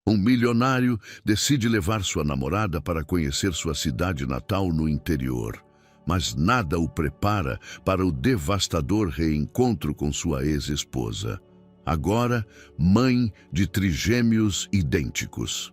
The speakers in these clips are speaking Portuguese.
Um milionário decide levar sua namorada para conhecer sua cidade natal no interior, mas nada o prepara para o devastador reencontro com sua ex-esposa, agora mãe de trigêmeos idênticos.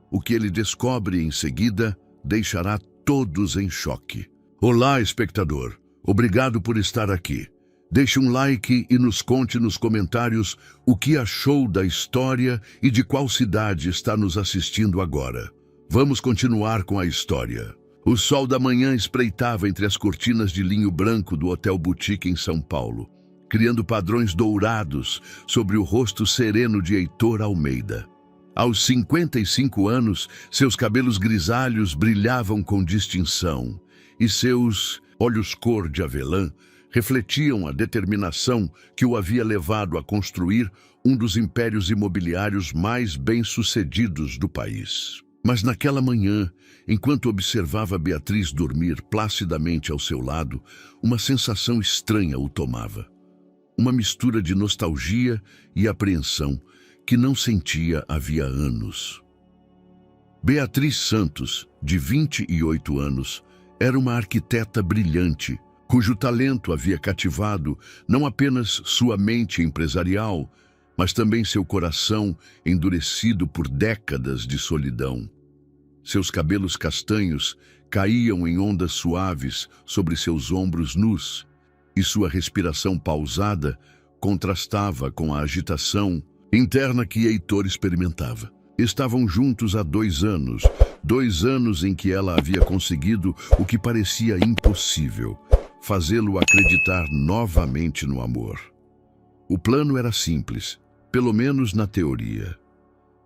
O que ele descobre em seguida deixará todos em choque. Olá, espectador. Obrigado por estar aqui. Deixe um like e nos conte nos comentários o que achou da história e de qual cidade está nos assistindo agora. Vamos continuar com a história. O sol da manhã espreitava entre as cortinas de linho branco do Hotel Boutique em São Paulo, criando padrões dourados sobre o rosto sereno de Heitor Almeida. Aos 55 anos, seus cabelos grisalhos brilhavam com distinção e seus olhos cor de avelã refletiam a determinação que o havia levado a construir um dos impérios imobiliários mais bem-sucedidos do país. Mas naquela manhã, enquanto observava Beatriz dormir placidamente ao seu lado, uma sensação estranha o tomava. Uma mistura de nostalgia e apreensão que não sentia havia anos. Beatriz Santos, de 28 anos, era uma arquiteta brilhante, cujo talento havia cativado não apenas sua mente empresarial, mas também seu coração endurecido por décadas de solidão. Seus cabelos castanhos caíam em ondas suaves sobre seus ombros nus, e sua respiração pausada contrastava com a agitação interna que Heitor experimentava. Estavam juntos há 2 anos, 2 anos em que ela havia conseguido o que parecia impossível: fazê-lo acreditar novamente no amor. O plano era simples, pelo menos na teoria.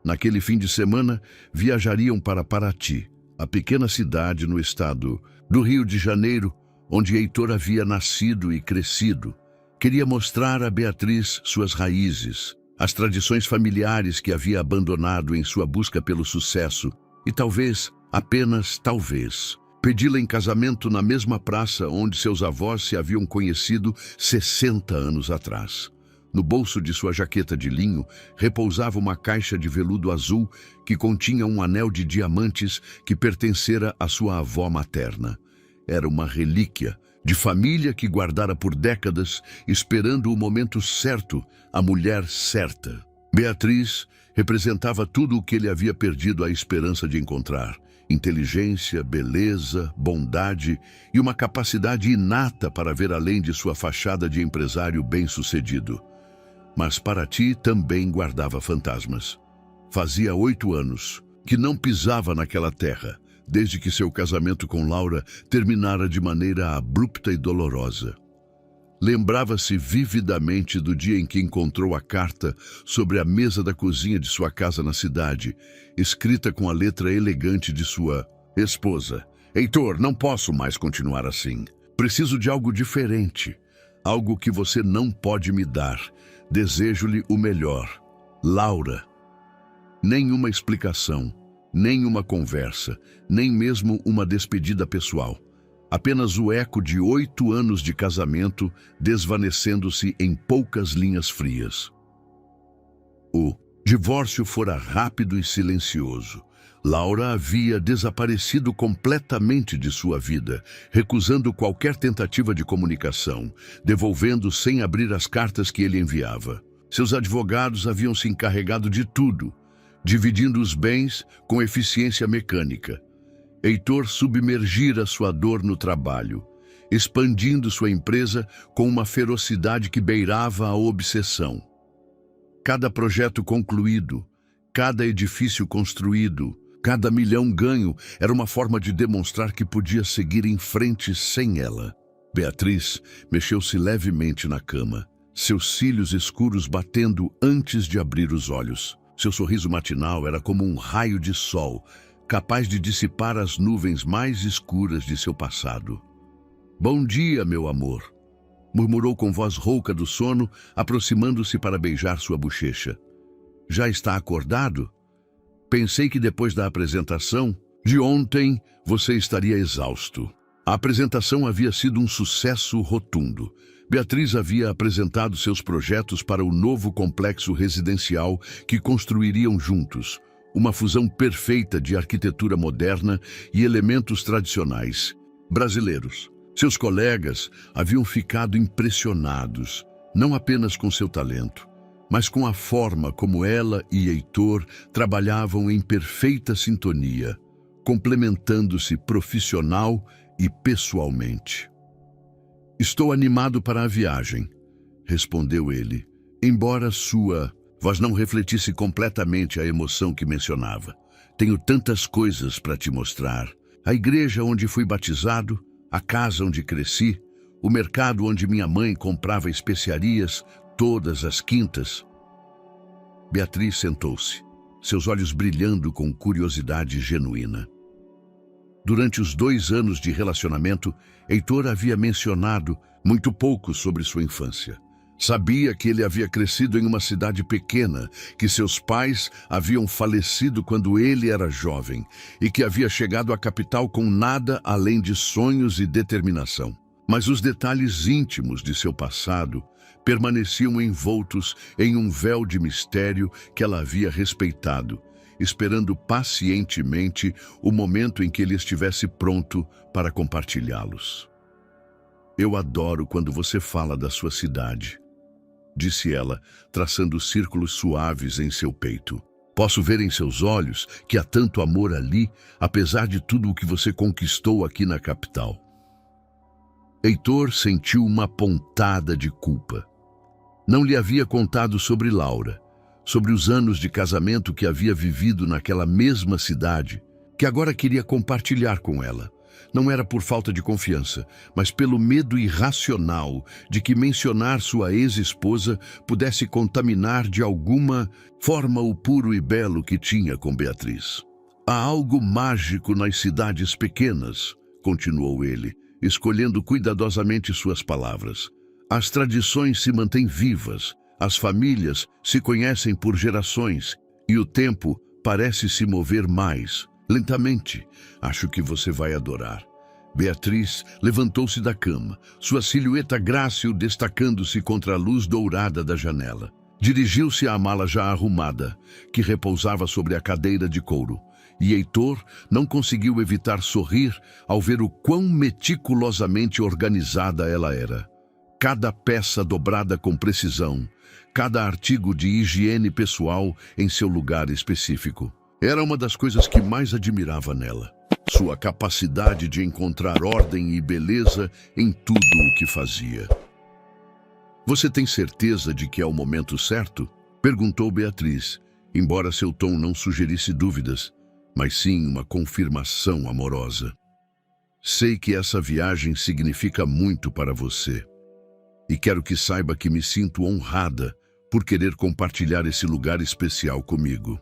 Naquele fim de semana, viajariam para Paraty, a pequena cidade no estado do Rio de Janeiro, onde Heitor havia nascido e crescido. Queria mostrar a Beatriz suas raízes, as tradições familiares que havia abandonado em sua busca pelo sucesso e talvez, apenas talvez, pedi-la em casamento na mesma praça onde seus avós se haviam conhecido 60 anos atrás. No bolso de sua jaqueta de linho repousava uma caixa de veludo azul que continha um anel de diamantes que pertencera à sua avó materna. Era uma relíquia de família que guardara por décadas, esperando o momento certo, a mulher certa. Beatriz representava tudo o que ele havia perdido a esperança de encontrar: inteligência, beleza, bondade e uma capacidade inata para ver além de sua fachada de empresário bem-sucedido. Mas Paraty também guardava fantasmas. Fazia 8 anos que não pisava naquela terra, desde que seu casamento com Laura terminara de maneira abrupta e dolorosa. Lembrava-se vividamente do dia em que encontrou a carta sobre a mesa da cozinha de sua casa na cidade, escrita com a letra elegante de sua esposa. Heitor, não posso mais continuar assim. Preciso de algo diferente, algo que você não pode me dar. Desejo-lhe o melhor. Laura. Nenhuma explicação, nenhuma conversa, nem mesmo uma despedida pessoal. Apenas o eco de 8 anos de casamento desvanecendo-se em poucas linhas frias. O divórcio fora rápido e silencioso. Laura havia desaparecido completamente de sua vida, recusando qualquer tentativa de comunicação, devolvendo sem abrir as cartas que ele enviava. Seus advogados haviam se encarregado de tudo, dividindo os bens com eficiência mecânica. Heitor submergira sua dor no trabalho, expandindo sua empresa com uma ferocidade que beirava a obsessão. Cada projeto concluído, cada edifício construído, cada milhão ganho era uma forma de demonstrar que podia seguir em frente sem ela. Beatriz mexeu-se levemente na cama, seus cílios escuros batendo antes de abrir os olhos. Seu sorriso matinal era como um raio de sol, capaz de dissipar as nuvens mais escuras de seu passado. Bom dia, meu amor, murmurou com voz rouca do sono, aproximando-se para beijar sua bochecha. Já está acordado? Pensei que depois da apresentação de ontem você estaria exausto. A apresentação havia sido um sucesso rotundo. Beatriz havia apresentado seus projetos para o novo complexo residencial que construiriam juntos. uma fusão perfeita de arquitetura moderna e elementos tradicionais brasileiros. Seus colegas haviam ficado impressionados, não apenas com seu talento, mas com a forma como ela e Heitor trabalhavam em perfeita sintonia, complementando-se profissional e pessoalmente. "Estou animado para a viagem", respondeu ele, embora sua voz não refletisse completamente a emoção que mencionava. "Tenho tantas coisas para te mostrar. A igreja onde fui batizado, a casa onde cresci, o mercado onde minha mãe comprava especiarias todas as quintas." Beatriz sentou-se, seus olhos brilhando com curiosidade genuína. Durante os 2 anos de relacionamento, Heitor havia mencionado muito pouco sobre sua infância. Sabia que ele havia crescido em uma cidade pequena, que seus pais haviam falecido quando ele era jovem e que havia chegado à capital com nada além de sonhos e determinação. Mas os detalhes íntimos de seu passado permaneciam envoltos em um véu de mistério que ela havia respeitado, esperando pacientemente o momento em que ele estivesse pronto para compartilhá-los. "Eu adoro quando você fala da sua cidade", disse ela, traçando círculos suaves em seu peito. "Posso ver em seus olhos que há tanto amor ali, apesar de tudo o que você conquistou aqui na capital." Heitor sentiu uma pontada de culpa. Não lhe havia contado sobre Laura, sobre os anos de casamento que havia vivido naquela mesma cidade, que agora queria compartilhar com ela. Não era por falta de confiança, mas pelo medo irracional de que mencionar sua ex-esposa pudesse contaminar de alguma forma o puro e belo que tinha com Beatriz. "Há algo mágico nas cidades pequenas", continuou ele, escolhendo cuidadosamente suas palavras. "As tradições se mantêm vivas, as famílias se conhecem por gerações e o tempo parece se mover mais lentamente. Acho que você vai adorar." Beatriz levantou-se da cama, sua silhueta grácil destacando-se contra a luz dourada da janela. Dirigiu-se à mala já arrumada, que repousava sobre a cadeira de couro, e Heitor não conseguiu evitar sorrir ao ver o quão meticulosamente organizada ela era. Cada peça dobrada com precisão, cada artigo de higiene pessoal em seu lugar específico. Era uma das coisas que mais admirava nela. Sua capacidade de encontrar ordem e beleza em tudo o que fazia. "Você tem certeza de que é o momento certo?" perguntou Beatriz, embora seu tom não sugerisse dúvidas, mas sim uma confirmação amorosa. "Sei que essa viagem significa muito para você, e quero que saiba que me sinto honrada por querer compartilhar esse lugar especial comigo."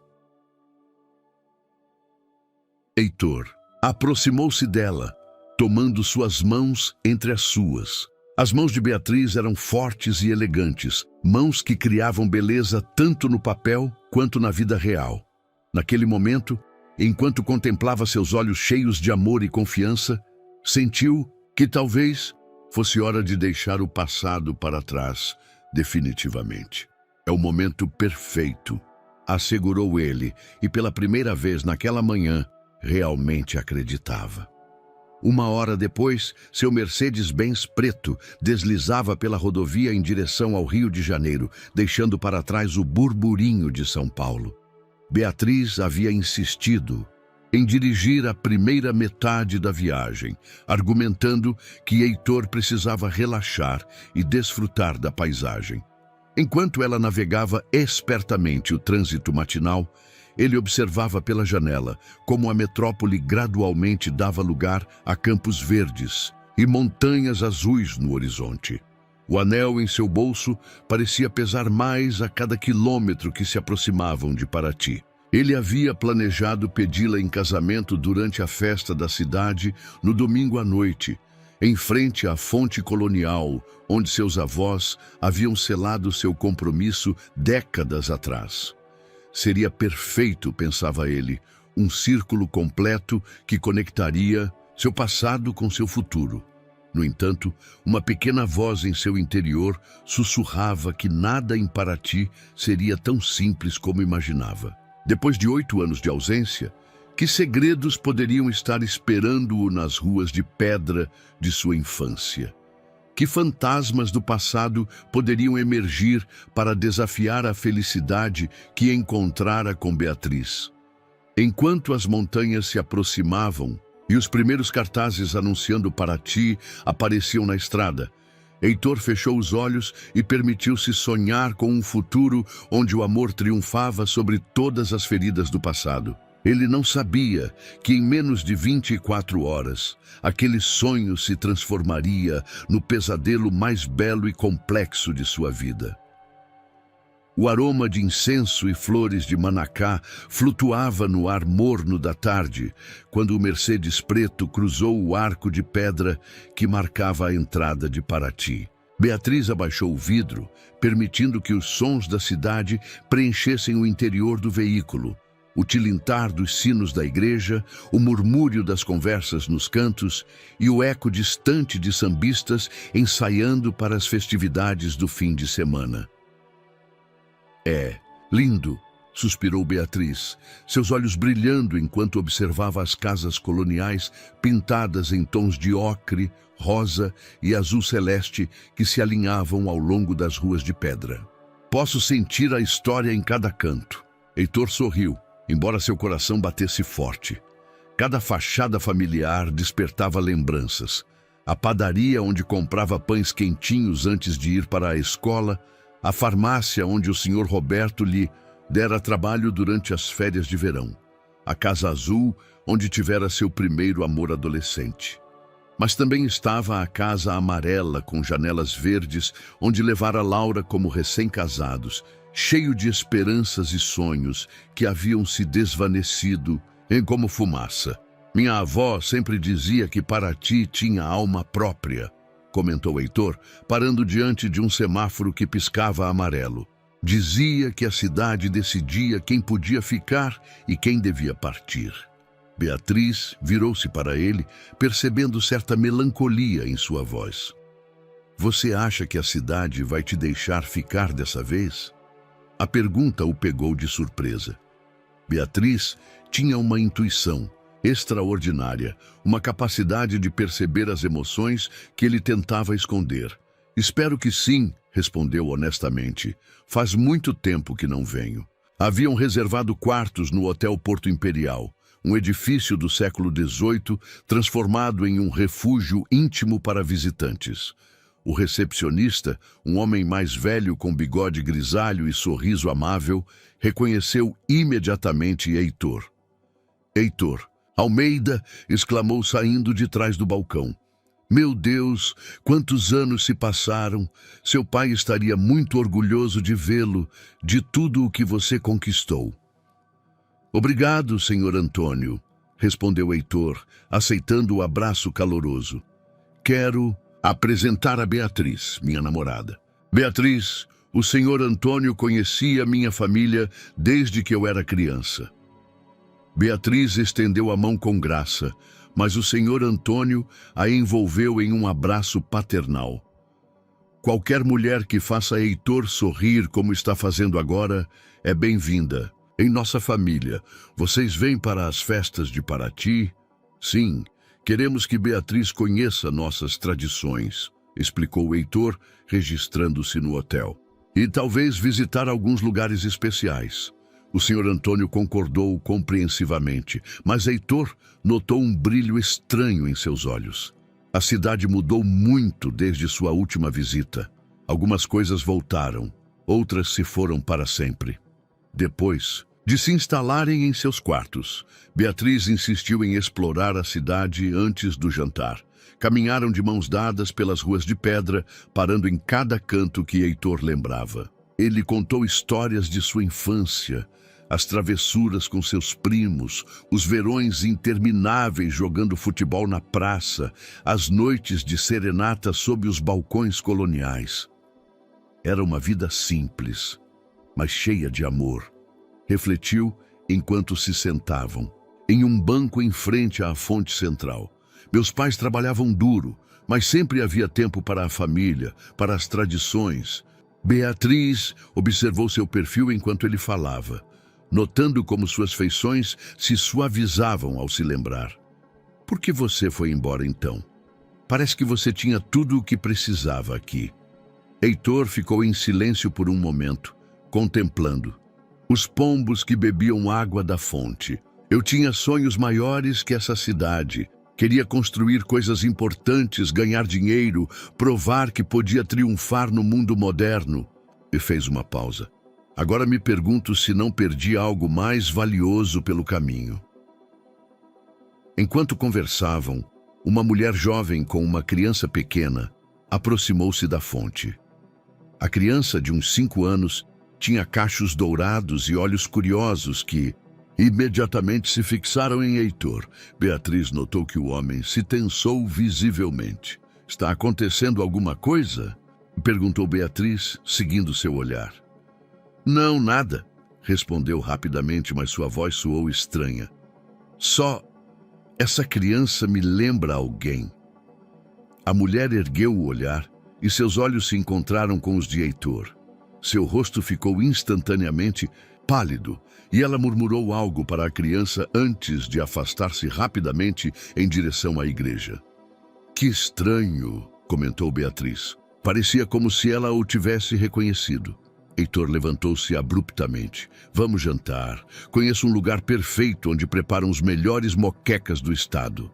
Heitor aproximou-se dela, tomando suas mãos entre as suas. As mãos de Beatriz eram fortes e elegantes, mãos que criavam beleza tanto no papel quanto na vida real. Naquele momento, enquanto contemplava seus olhos cheios de amor e confiança, sentiu que talvez fosse hora de deixar o passado para trás definitivamente. "É o momento perfeito", assegurou ele, e pela primeira vez naquela manhã, realmente acreditava. 1 hora depois, seu Mercedes-Benz preto deslizava pela rodovia em direção ao Rio de Janeiro, deixando para trás o burburinho de São Paulo. Beatriz havia insistido em dirigir a primeira metade da viagem, argumentando que Heitor precisava relaxar e desfrutar da paisagem. Enquanto ela navegava espertamente o trânsito matinal, ele observava pela janela como a metrópole gradualmente dava lugar a campos verdes e montanhas azuis no horizonte. O anel em seu bolso parecia pesar mais a cada quilômetro que se aproximavam de Paraty. Ele havia planejado pedi-la em casamento durante a festa da cidade no domingo à noite, em frente à fonte colonial, onde seus avós haviam selado seu compromisso décadas atrás. Seria perfeito, pensava ele, um círculo completo que conectaria seu passado com seu futuro. No entanto, uma pequena voz em seu interior sussurrava que nada em Paraty seria tão simples como imaginava. Depois de 8 anos de ausência, que segredos poderiam estar esperando-o nas ruas de pedra de sua infância? Que fantasmas do passado poderiam emergir para desafiar a felicidade que encontrara com Beatriz? Enquanto as montanhas se aproximavam e os primeiros cartazes anunciando Paraty apareciam na estrada, Heitor fechou os olhos e permitiu-se sonhar com um futuro onde o amor triunfava sobre todas as feridas do passado. Ele não sabia que em menos de 24 horas, aquele sonho se transformaria no pesadelo mais belo e complexo de sua vida. O aroma de incenso e flores de manacá flutuava no ar morno da tarde, quando o Mercedes preto cruzou o arco de pedra que marcava a entrada de Paraty. Beatriz abaixou o vidro, permitindo que os sons da cidade preenchessem o interior do veículo. O tilintar dos sinos da igreja, o murmúrio das conversas nos cantos e o eco distante de sambistas ensaiando para as festividades do fim de semana. "É lindo", suspirou Beatriz, seus olhos brilhando enquanto observava as casas coloniais pintadas em tons de ocre, rosa e azul celeste que se alinhavam ao longo das ruas de pedra. "Posso sentir a história em cada canto." Heitor sorriu, embora seu coração batesse forte. Cada fachada familiar despertava lembranças. A padaria onde comprava pães quentinhos antes de ir para a escola, a farmácia onde o Sr. Roberto lhe dera trabalho durante as férias de verão, a Casa Azul onde tivera seu primeiro amor adolescente. Mas também estava a Casa Amarela com janelas verdes onde levara Laura como recém-casados, cheio de esperanças e sonhos que haviam se desvanecido em como fumaça. "Minha avó sempre dizia que Paraty tinha alma própria", comentou Heitor, parando diante de um semáforo que piscava amarelo. "Dizia que a cidade decidia quem podia ficar e quem devia partir." Beatriz virou-se para ele, percebendo certa melancolia em sua voz. "Você acha que a cidade vai te deixar ficar dessa vez?" A pergunta o pegou de surpresa. Beatriz tinha uma intuição extraordinária, uma capacidade de perceber as emoções que ele tentava esconder. "Espero que sim", respondeu honestamente. "Faz muito tempo que não venho." Haviam reservado quartos no Hotel Porto Imperial, um edifício do século XVIII transformado em um refúgio íntimo para visitantes. O recepcionista, um homem mais velho com bigode grisalho e sorriso amável, reconheceu imediatamente Heitor. "Heitor, Almeida!" exclamou saindo de trás do balcão. "Meu Deus, quantos anos se passaram! Seu pai estaria muito orgulhoso de vê-lo, de tudo o que você conquistou." "Obrigado, Sr. Antônio", respondeu Heitor, aceitando o abraço caloroso. "Quero apresentar a Beatriz, minha namorada. Beatriz, o Sr. Antônio conhecia minha família desde que eu era criança." Beatriz estendeu a mão com graça, mas o Sr. Antônio a envolveu em um abraço paternal. "Qualquer mulher que faça Heitor sorrir como está fazendo agora é bem-vinda. Em nossa família, vocês vêm para as festas de Paraty?" "Sim, queremos que Beatriz conheça nossas tradições", explicou Heitor, registrando-se no hotel. "E talvez visitar alguns lugares especiais." O Sr. Antônio concordou compreensivamente, mas Heitor notou um brilho estranho em seus olhos. A cidade mudou muito desde sua última visita. Algumas coisas voltaram, outras se foram para sempre. Depois de se instalarem em seus quartos, Beatriz insistiu em explorar a cidade antes do jantar. Caminharam de mãos dadas pelas ruas de pedra, parando em cada canto que Heitor lembrava. Ele contou histórias de sua infância, as travessuras com seus primos, os verões intermináveis jogando futebol na praça, as noites de serenata sob os balcões coloniais. Era uma vida simples, mas cheia de amor. Refletiu enquanto se sentavam, em um banco em frente à fonte central. Meus pais trabalhavam duro, mas sempre havia tempo para a família, para as tradições. Beatriz observou seu perfil enquanto ele falava. notando como suas feições se suavizavam ao se lembrar. Por que você foi embora então? Parece que você tinha tudo o que precisava aqui. Heitor ficou em silêncio por um momento, contemplando. Os pombos que bebiam água da fonte. Eu tinha sonhos maiores que essa cidade. Queria construir coisas importantes, ganhar dinheiro, provar que podia triunfar no mundo moderno. E fez uma pausa. Agora me pergunto se não perdi algo mais valioso pelo caminho. Enquanto conversavam, uma mulher jovem com uma criança pequena aproximou-se da fonte. A criança, de uns 5 anos, tinha cachos dourados e olhos curiosos que imediatamente se fixaram em Heitor. Beatriz notou que o homem se tensou visivelmente. Está acontecendo alguma coisa? Perguntou Beatriz, seguindo seu olhar. Não, nada, respondeu rapidamente, mas sua voz soou estranha. Só, essa criança me lembra alguém. A mulher ergueu o olhar e seus olhos se encontraram com os de Heitor. Seu rosto ficou instantaneamente pálido e ela murmurou algo para a criança antes de afastar-se rapidamente em direção à igreja. Que estranho, comentou Beatriz. Parecia como se ela o tivesse reconhecido. Heitor levantou-se abruptamente. Vamos jantar. Conheço um lugar perfeito onde preparam os melhores moquecas do estado.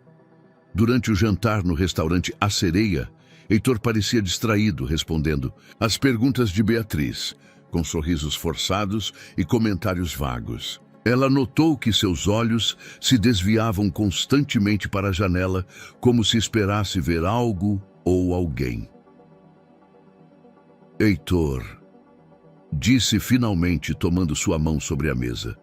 Durante o jantar no restaurante A Sereia, Heitor parecia distraído, respondendo às perguntas de Beatriz, com sorrisos forçados e comentários vagos. Ela notou que seus olhos se desviavam constantemente para a janela, como se esperasse ver algo ou alguém. Heitor, disse finalmente, tomando sua mão sobre a mesa.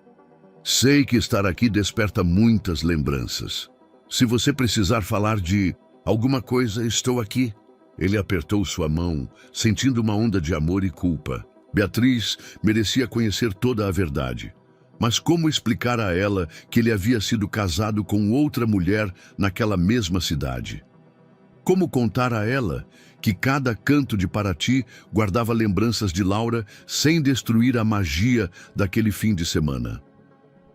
Sei que estar aqui desperta muitas lembranças. Se você precisar falar de alguma coisa, estou aqui. Ele apertou sua mão, sentindo uma onda de amor e culpa. Beatriz merecia conhecer toda a verdade. Mas como explicar a ela que ele havia sido casado com outra mulher naquela mesma cidade? Como contar a ela que cada canto de Paraty guardava lembranças de Laura sem destruir a magia daquele fim de semana?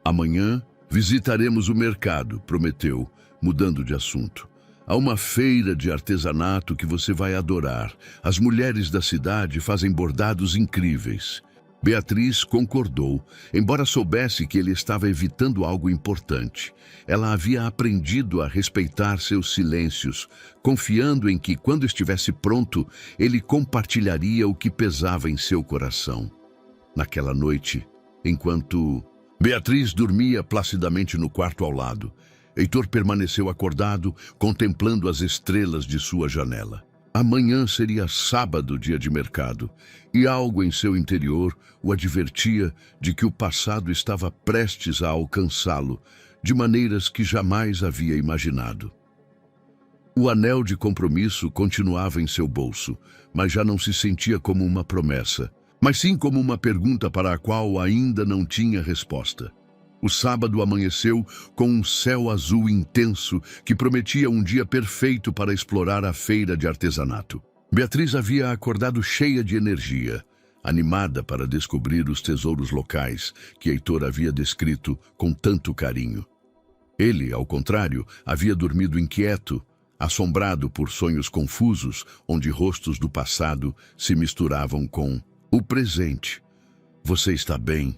Amanhã visitaremos o mercado, prometeu, mudando de assunto. Há uma feira de artesanato que você vai adorar. As mulheres da cidade fazem bordados incríveis. Beatriz concordou, embora soubesse que ele estava evitando algo importante. Ela havia aprendido a respeitar seus silêncios, confiando em que, quando estivesse pronto, ele compartilharia o que pesava em seu coração. Naquela noite, enquanto Beatriz dormia placidamente no quarto ao lado, Heitor permaneceu acordado, contemplando as estrelas de sua janela. Amanhã seria sábado, dia de mercado, e algo em seu interior o advertia de que o passado estava prestes a alcançá-lo, de maneiras que jamais havia imaginado. O anel de compromisso continuava em seu bolso, mas já não se sentia como uma promessa, mas sim como uma pergunta para a qual ainda não tinha resposta. O sábado amanheceu com um céu azul intenso que prometia um dia perfeito para explorar a feira de artesanato. Beatriz havia acordado cheia de energia, animada para descobrir os tesouros locais que Heitor havia descrito com tanto carinho. Ele, ao contrário, havia dormido inquieto, assombrado por sonhos confusos, onde rostos do passado se misturavam com o presente. Você está bem?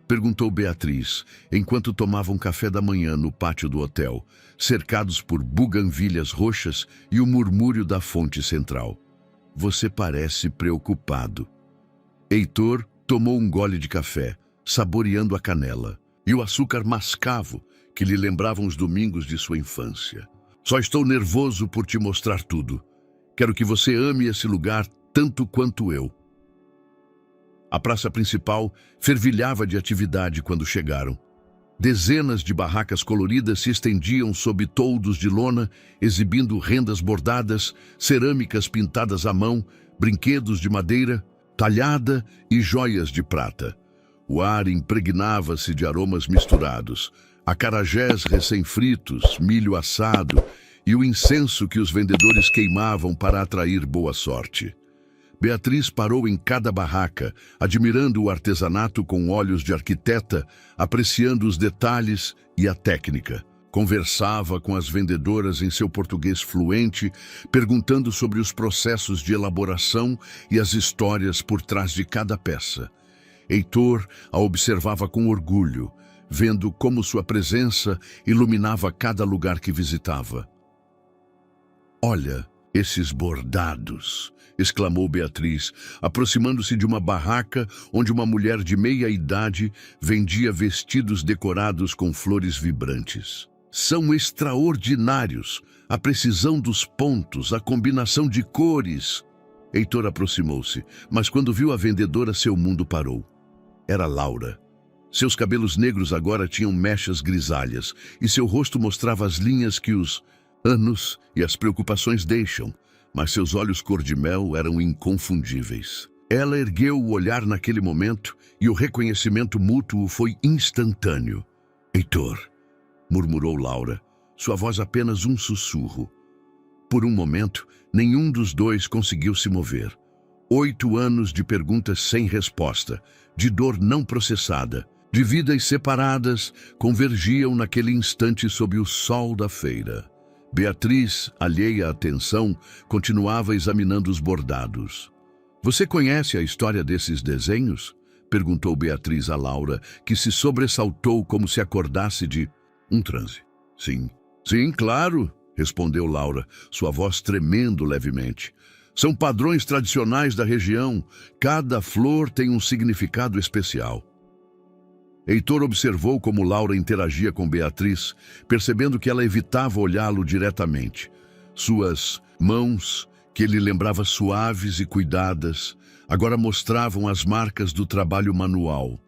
Perguntou Beatriz, enquanto tomavam café da manhã no pátio do hotel, cercados por buganvílias roxas e o murmúrio da fonte central. Você parece preocupado. Heitor tomou um gole de café, saboreando a canela, e o açúcar mascavo que lhe lembravam os domingos de sua infância. Só estou nervoso por te mostrar tudo. Quero que você ame esse lugar tanto quanto eu. A praça principal fervilhava de atividade quando chegaram. Dezenas de barracas coloridas se estendiam sob toldos de lona, exibindo rendas bordadas, cerâmicas pintadas à mão, brinquedos de madeira talhada e joias de prata. O ar impregnava-se de aromas misturados, acarajés recém-fritos, milho assado e o incenso que os vendedores queimavam para atrair boa sorte. Beatriz parou em cada barraca, admirando o artesanato com olhos de arquiteta, apreciando os detalhes e a técnica. Conversava com as vendedoras em seu português fluente, perguntando sobre os processos de elaboração e as histórias por trás de cada peça. Heitor a observava com orgulho, vendo como sua presença iluminava cada lugar que visitava. "Olha esses bordados!" exclamou Beatriz, aproximando-se de uma barraca onde uma mulher de meia idade vendia vestidos decorados com flores vibrantes. "São extraordinários! A precisão dos pontos, a combinação de cores." Heitor aproximou-se, mas quando viu a vendedora, seu mundo parou. Era Laura. Seus cabelos negros agora tinham mechas grisalhas e seu rosto mostrava as linhas que os anos e as preocupações deixam, mas seus olhos cor-de-mel eram inconfundíveis. Ela ergueu o olhar naquele momento e o reconhecimento mútuo foi instantâneo. "Heitor", murmurou Laura, sua voz apenas um sussurro. Por um momento, nenhum dos dois conseguiu se mover. 8 anos de perguntas sem resposta, de dor não processada, de vidas separadas, convergiam naquele instante sob o sol da feira. Beatriz, alheia à tensão, continuava examinando os bordados. "Você conhece a história desses desenhos?" perguntou Beatriz a Laura, que se sobressaltou como se acordasse de um transe. "Sim, sim, claro", respondeu Laura, sua voz tremendo levemente. "São padrões tradicionais da região. Cada flor tem um significado especial." Heitor observou como Laura interagia com Beatriz, percebendo que ela evitava olhá-lo diretamente. Suas mãos, que ele lembrava suaves e cuidadas, agora mostravam as marcas do trabalho manual.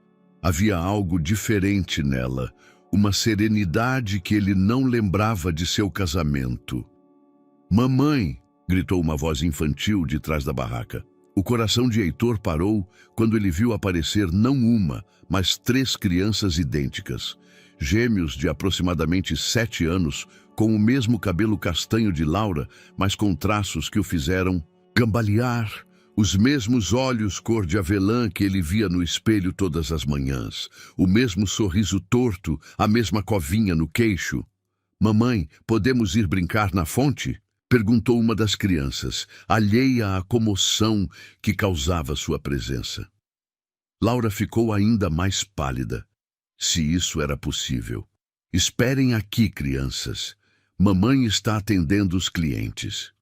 Havia algo diferente nela, uma serenidade que ele não lembrava de seu casamento. "Mamãe!" gritou uma voz infantil de trás da barraca. O coração de Heitor parou quando ele viu aparecer não uma, mas 3 crianças idênticas. Gêmeos de aproximadamente 7 anos, com o mesmo cabelo castanho de Laura, mas com traços que o fizeram cambalear. Os mesmos olhos cor de avelã que ele via no espelho todas as manhãs. O mesmo sorriso torto, a mesma covinha no queixo. "Mamãe, podemos ir brincar na fonte?" perguntou uma das crianças, alheia à comoção que causava sua presença. Laura ficou ainda mais pálida. Se isso era possível. "Esperem aqui, crianças. Mamãe está atendendo os clientes."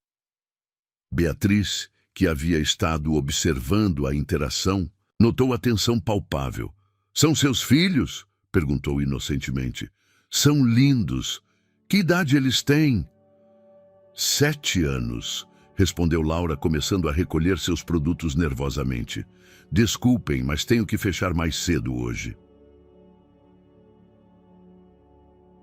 Beatriz, que havia estado observando a interação, notou a tensão palpável. "São seus filhos?" perguntou inocentemente. "São lindos. Que idade eles têm?" 7 anos, respondeu Laura, começando a recolher seus produtos nervosamente. "Desculpem, mas tenho que fechar mais cedo hoje."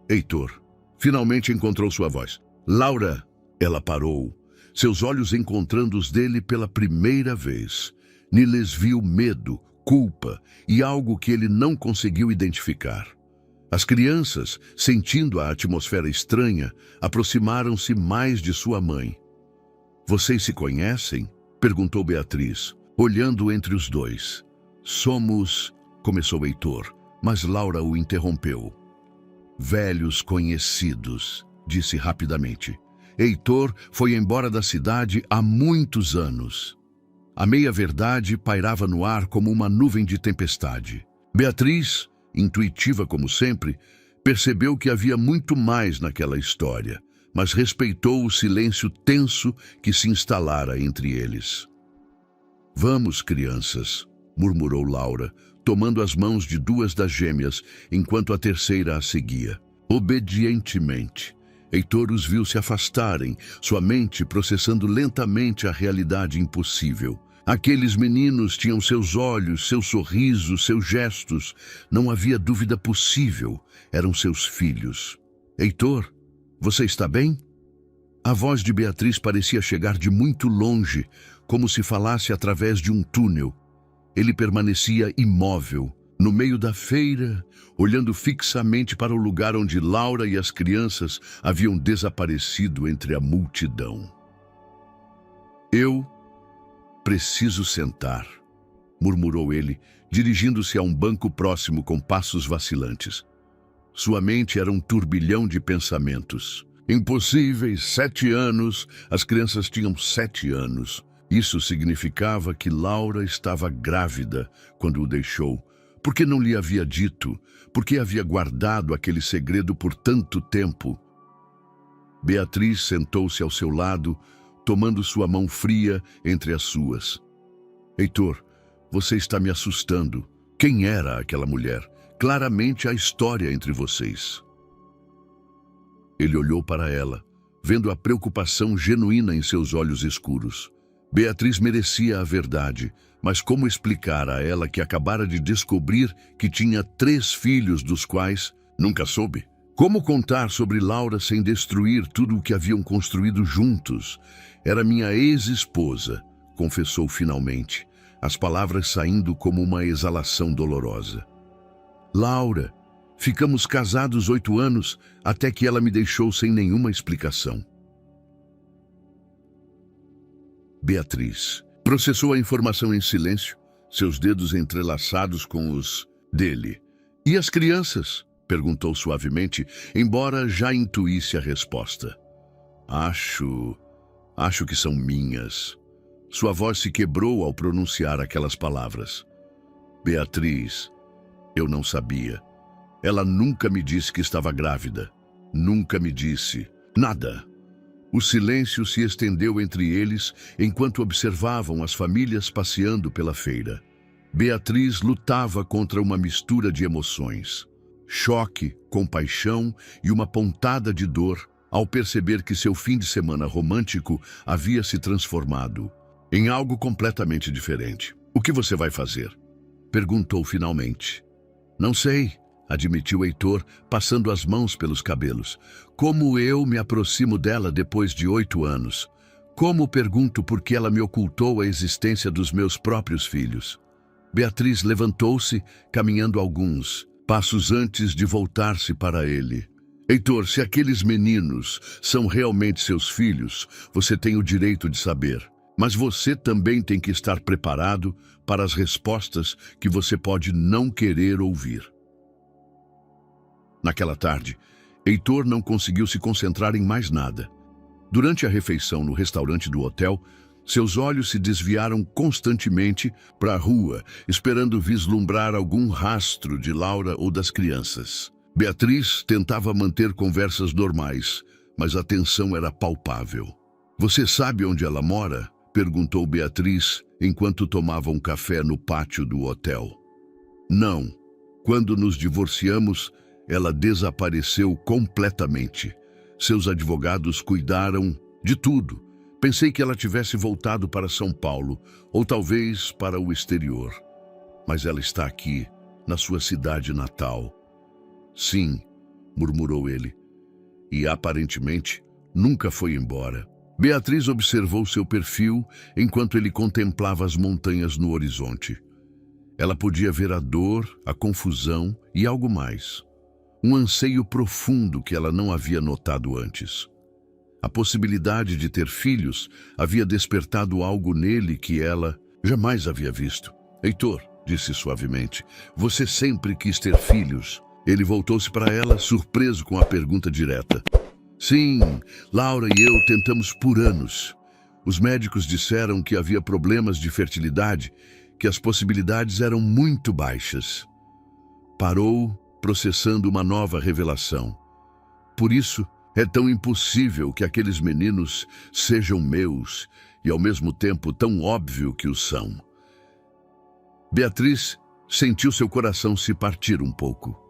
Heitor finalmente encontrou sua voz. "Laura!" Ela parou, seus olhos encontrando os dele pela primeira vez. Neles viu medo, culpa e algo que ele não conseguiu identificar. As crianças, sentindo a atmosfera estranha, aproximaram-se mais de sua mãe. "Vocês se conhecem?" perguntou Beatriz, olhando entre os dois. "Somos..." começou Heitor, mas Laura o interrompeu. "Velhos conhecidos", disse rapidamente. Heitor foi embora da cidade há muitos anos. A meia-verdade pairava no ar como uma nuvem de tempestade. Beatriz, intuitiva como sempre, percebeu que havia muito mais naquela história, mas respeitou o silêncio tenso que se instalara entre eles. "Vamos, crianças", murmurou Laura, tomando as mãos de 2 das gêmeas, enquanto a terceira a seguia. Obedientemente, Heitor os viu se afastarem, sua mente processando lentamente a realidade impossível. Aqueles meninos tinham seus olhos, seu sorriso, seus gestos. Não havia dúvida possível. Eram seus filhos. "Heitor, você está bem?" A voz de Beatriz parecia chegar de muito longe, como se falasse através de um túnel. Ele permanecia imóvel, no meio da feira, olhando fixamente para o lugar onde Laura e as crianças haviam desaparecido entre a multidão. Preciso sentar, murmurou ele, dirigindo-se a um banco próximo com passos vacilantes. Sua mente era um turbilhão de pensamentos. Impossíveis, 7 anos, as crianças tinham 7 anos. Isso significava que Laura estava grávida quando o deixou. Por que não lhe havia dito? Por que havia guardado aquele segredo por tanto tempo? Beatriz sentou-se ao seu lado, tomando sua mão fria entre as suas. Heitor, você está me assustando. Quem era aquela mulher? Claramente a história entre vocês. Ele olhou para ela, vendo a preocupação genuína em seus olhos escuros. Beatriz merecia a verdade, mas como explicar a ela que acabara de descobrir que tinha 3 filhos dos quais nunca soube? Como contar sobre Laura sem destruir tudo o que haviam construído juntos? Era minha ex-esposa, confessou finalmente, as palavras saindo como uma exalação dolorosa. Laura, ficamos casados 8 anos, até que ela me deixou sem nenhuma explicação. Beatriz processou a informação em silêncio, seus dedos entrelaçados com os dele. E as crianças? Perguntou suavemente, embora já intuísse a resposta. Acho que são minhas. Sua voz se quebrou ao pronunciar aquelas palavras. Beatriz, eu não sabia. Ela nunca me disse que estava grávida. Nunca me disse nada. O silêncio se estendeu entre eles enquanto observavam as famílias passeando pela feira. Beatriz lutava contra uma mistura de emoções. Choque, compaixão e uma pontada de dor ao perceber que seu fim de semana romântico havia se transformado em algo completamente diferente. O que você vai fazer? Perguntou finalmente. Não sei, admitiu Heitor, passando as mãos pelos cabelos. Como eu me aproximo dela depois de 8 anos? Como pergunto por que ela me ocultou a existência dos meus próprios filhos? Beatriz levantou-se, caminhando alguns passos antes de voltar-se para ele. Heitor, se aqueles meninos são realmente seus filhos, você tem o direito de saber. Mas você também tem que estar preparado para as respostas que você pode não querer ouvir. Naquela tarde, Heitor não conseguiu se concentrar em mais nada. Durante a refeição no restaurante do hotel, seus olhos se desviaram constantemente para a rua, esperando vislumbrar algum rastro de Laura ou das crianças. Beatriz tentava manter conversas normais, mas a tensão era palpável. Você sabe onde ela mora? Perguntou Beatriz, enquanto tomava um café no pátio do hotel. Não. Quando nos divorciamos, ela desapareceu completamente. Seus advogados cuidaram de tudo. Pensei que ela tivesse voltado para São Paulo, ou talvez para o exterior. Mas ela está aqui, na sua cidade natal. Sim, murmurou ele. E aparentemente nunca foi embora. Beatriz observou seu perfil enquanto ele contemplava as montanhas no horizonte. Ela podia ver a dor, a confusão e algo mais. Um anseio profundo que ela não havia notado antes. A possibilidade de ter filhos havia despertado algo nele que ela jamais havia visto. Heitor, disse suavemente, você sempre quis ter filhos? Ele voltou-se para ela, surpreso com a pergunta direta. Sim, Laura e eu tentamos por anos. Os médicos disseram que havia problemas de fertilidade, que as possibilidades eram muito baixas. Parou, processando uma nova revelação. Por isso, é tão impossível que aqueles meninos sejam meus e, ao mesmo tempo, tão óbvio que o são. Beatriz sentiu seu coração se partir um pouco.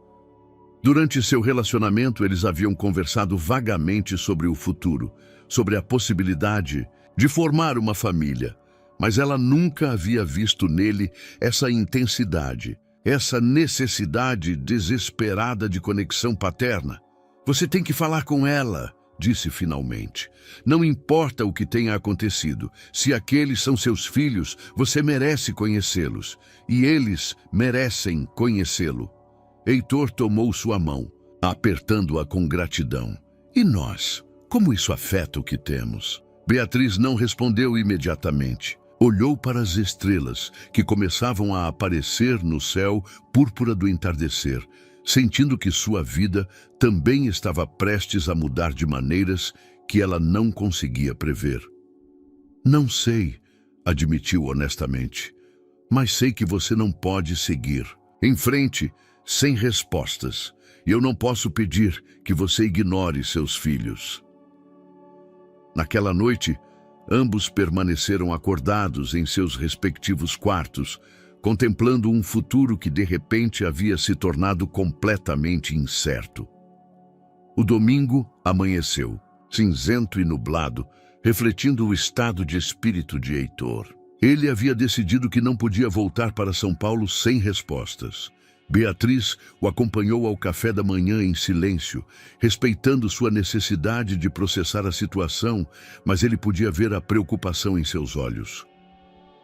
Durante seu relacionamento, eles haviam conversado vagamente sobre o futuro, sobre a possibilidade de formar uma família, mas ela nunca havia visto nele essa intensidade, essa necessidade desesperada de conexão paterna. Você tem que falar com ela, disse finalmente. Não importa o que tenha acontecido, se aqueles são seus filhos, você merece conhecê-los, e eles merecem conhecê-lo. Heitor tomou sua mão, apertando-a com gratidão. E nós? Como isso afeta o que temos? Beatriz não respondeu imediatamente. Olhou para as estrelas, que começavam a aparecer no céu púrpura do entardecer, sentindo que sua vida também estava prestes a mudar de maneiras que ela não conseguia prever. Não sei, admitiu honestamente, mas sei que você não pode seguir em frente sem respostas, e eu não posso pedir que você ignore seus filhos. Naquela noite, ambos permaneceram acordados em seus respectivos quartos, contemplando um futuro que de repente havia se tornado completamente incerto. O domingo amanheceu, cinzento e nublado, refletindo o estado de espírito de Heitor. Ele havia decidido que não podia voltar para São Paulo sem respostas. Beatriz o acompanhou ao café da manhã em silêncio, respeitando sua necessidade de processar a situação, mas ele podia ver a preocupação em seus olhos.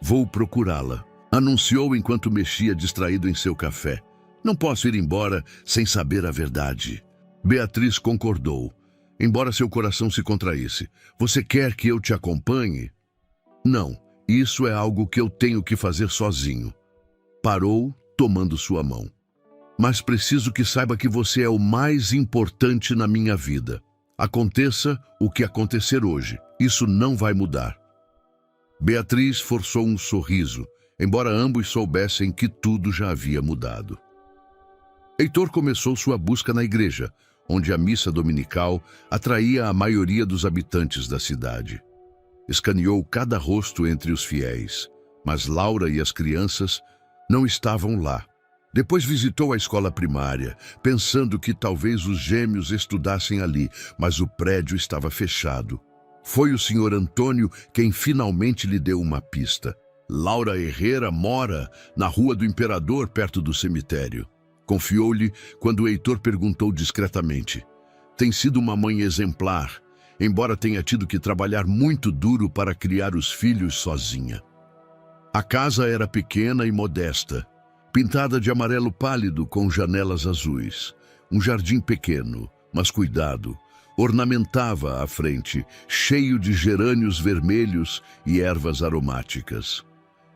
Vou procurá-la, anunciou enquanto mexia distraído em seu café. Não posso ir embora sem saber a verdade. Beatriz concordou, embora seu coração se contraísse. Você quer que eu te acompanhe? Não, isso é algo que eu tenho que fazer sozinho. Parou, tomando sua mão. Mas preciso que saiba que você é o mais importante na minha vida. Aconteça o que acontecer hoje, isso não vai mudar. Beatriz forçou um sorriso, embora ambos soubessem que tudo já havia mudado. Heitor começou sua busca na igreja, onde a missa dominical atraía a maioria dos habitantes da cidade. Escaneou cada rosto entre os fiéis, mas Laura e as crianças não estavam lá. Depois visitou a escola primária, pensando que talvez os gêmeos estudassem ali, mas o prédio estava fechado. Foi o Sr. Antônio quem finalmente lhe deu uma pista. Laura Herrera mora na Rua do Imperador, perto do cemitério. Confiou-lhe quando Heitor perguntou discretamente. Tem sido uma mãe exemplar, embora tenha tido que trabalhar muito duro para criar os filhos sozinha. A casa era pequena e modesta, pintada de amarelo pálido com janelas azuis. Um jardim pequeno, mas cuidado, ornamentava a frente, cheio de gerânios vermelhos e ervas aromáticas.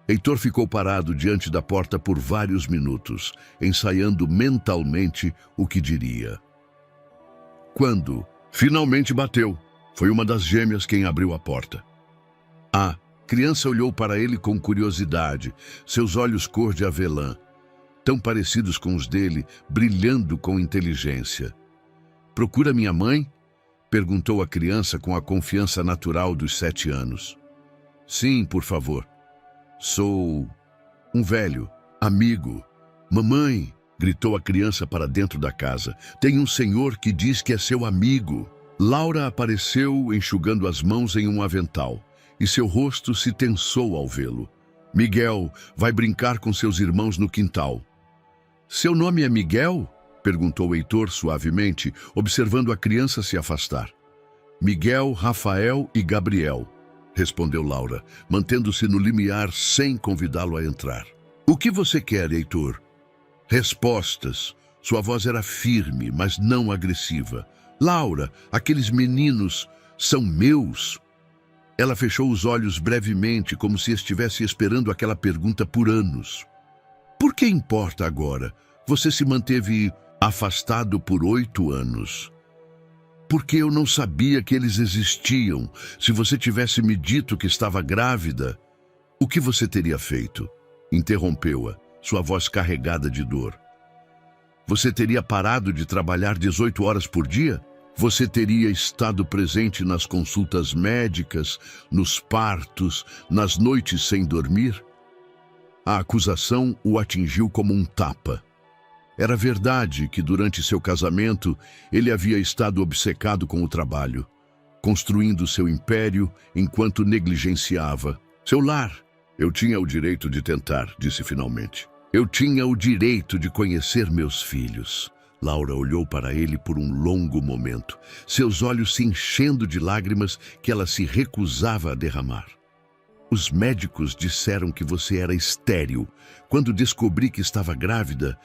Heitor ficou parado diante da porta por vários minutos, ensaiando mentalmente o que diria. Quando finalmente bateu, foi uma das gêmeas quem abriu a porta. A criança olhou para ele com curiosidade, seus olhos cor de avelã, tão parecidos com os dele, brilhando com inteligência. Procura minha mãe? Perguntou a criança com a confiança natural dos 7 anos. Sim, por favor. Sou um velho, amigo. Mamãe, gritou a criança para dentro da casa. Tem um senhor que diz que é seu amigo. Laura apareceu enxugando as mãos em um avental, e seu rosto se tensou ao vê-lo. Miguel vai brincar com seus irmãos no quintal. Seu nome é Miguel? Perguntou Heitor suavemente, observando a criança se afastar. Miguel, Rafael e Gabriel, respondeu Laura, mantendo-se no limiar sem convidá-lo a entrar. O que você quer, Heitor? Respostas. Sua voz era firme, mas não agressiva. Laura, aqueles meninos são meus? Ela fechou os olhos brevemente, como se estivesse esperando aquela pergunta por anos. Por que importa agora? Você se manteve afastado por 8 anos. Porque eu não sabia que eles existiam. Se você tivesse me dito que estava grávida, o que você teria feito? Interrompeu-a, sua voz carregada de dor. Você teria parado de trabalhar 18 horas por dia? Você teria estado presente nas consultas médicas, nos partos, nas noites sem dormir? A acusação o atingiu como um tapa. Era verdade que durante seu casamento ele havia estado obcecado com o trabalho, construindo seu império enquanto negligenciava seu lar. Eu tinha o direito de tentar, disse finalmente. Eu tinha o direito de conhecer meus filhos. Laura olhou para ele por um longo momento, seus olhos se enchendo de lágrimas que ela se recusava a derramar. Os médicos disseram que você era estéril. Quando descobri que estava grávida,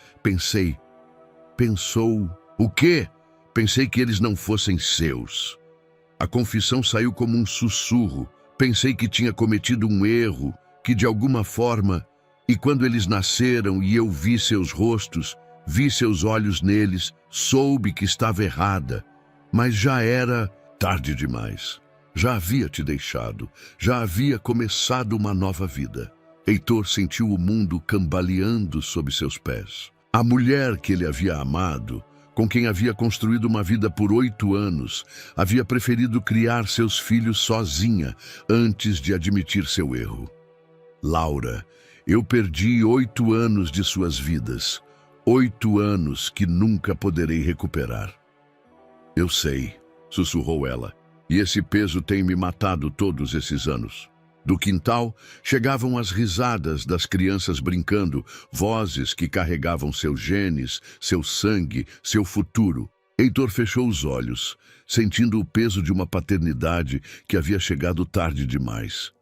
Pensou... O quê? Pensei que eles não fossem seus. A confissão saiu como um sussurro, Pensei que tinha cometido um erro, que de alguma forma... E quando eles nasceram e eu vi seus rostos, vi seus olhos neles, soube que estava errada. Mas já era tarde demais. Já havia te deixado, já havia começado uma nova vida. Heitor sentiu o mundo cambaleando sob seus pés. A mulher que ele havia amado, com quem havia construído uma vida por 8 anos, havia preferido criar seus filhos sozinha antes de admitir seu erro. Laura, eu perdi 8 anos de suas vidas, 8 anos que nunca poderei recuperar. Eu sei, sussurrou ela, e esse peso tem me matado todos esses anos. Do quintal, chegavam as risadas das crianças brincando, vozes que carregavam seus genes, seu sangue, seu futuro. Heitor fechou os olhos, sentindo o peso de uma paternidade que havia chegado tarde demais.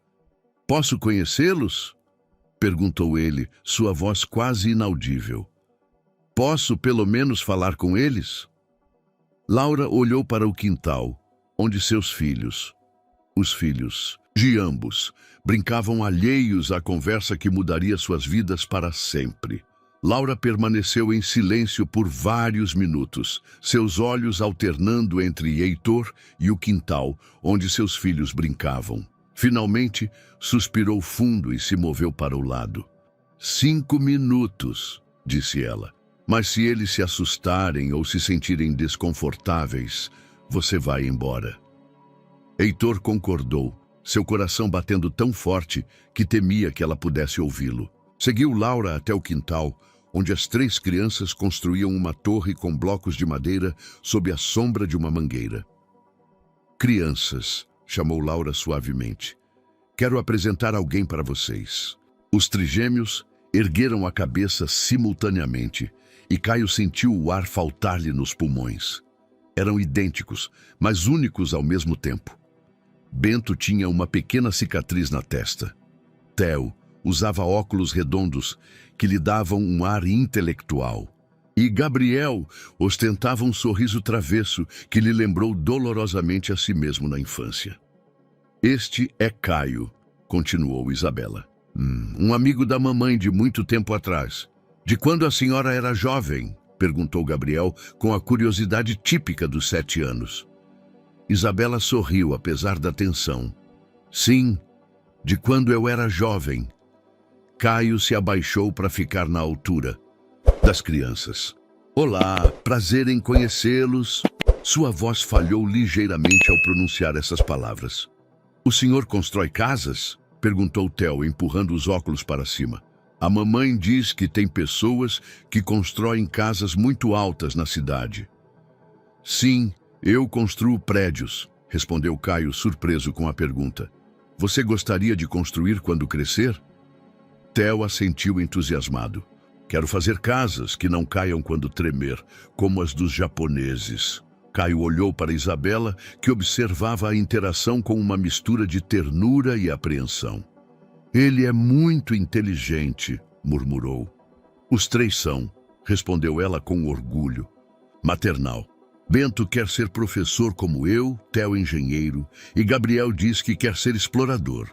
Posso conhecê-los? Perguntou ele, sua voz quase inaudível. Posso pelo menos falar com eles? Laura olhou para o quintal, onde seus filhos, os filhos de ambos, brincavam alheios à conversa que mudaria suas vidas para sempre. Laura permaneceu em silêncio por vários minutos, seus olhos alternando entre Heitor e o quintal, onde seus filhos brincavam. Finalmente, suspirou fundo e se moveu para o lado. 5 minutos, disse ela. Mas se eles se assustarem ou se sentirem desconfortáveis, você vai embora. Heitor concordou, seu coração batendo tão forte que temia que ela pudesse ouvi-lo. Seguiu Laura até o quintal, onde as 3 crianças construíam uma torre com blocos de madeira sob a sombra de uma mangueira. Crianças, chamou Laura suavemente. Quero apresentar alguém para vocês. Os trigêmeos ergueram a cabeça simultaneamente e Caio sentiu o ar faltar-lhe nos pulmões. Eram idênticos, mas únicos ao mesmo tempo. Bento tinha uma pequena cicatriz na testa. Theo usava óculos redondos que lhe davam um ar intelectual. E Gabriel ostentava um sorriso travesso que lhe lembrou dolorosamente a si mesmo na infância. Este é Caio, continuou Isabela. Um amigo da mamãe de muito tempo atrás. De quando a senhora era jovem? Perguntou Gabriel com a curiosidade típica dos 7 anos. Isabela sorriu apesar da tensão. Sim, de quando eu era jovem. Caio se abaixou para ficar na altura das crianças. Olá, prazer em conhecê-los. Sua voz falhou ligeiramente ao pronunciar essas palavras. O senhor constrói casas? Perguntou Theo, empurrando os óculos para cima. A mamãe diz que tem pessoas que constroem casas muito altas na cidade. Sim, eu construo prédios, respondeu Caio, surpreso com a pergunta. Você gostaria de construir quando crescer? Theo assentiu entusiasmado. Quero fazer casas que não caiam quando tremer, como as dos japoneses. Caio olhou para Isabela, que observava a interação com uma mistura de ternura e apreensão. Ele é muito inteligente, murmurou. Os 3 são, respondeu ela com orgulho. Maternal. Bento quer ser professor como eu, Theo engenheiro, e Gabriel diz que quer ser explorador.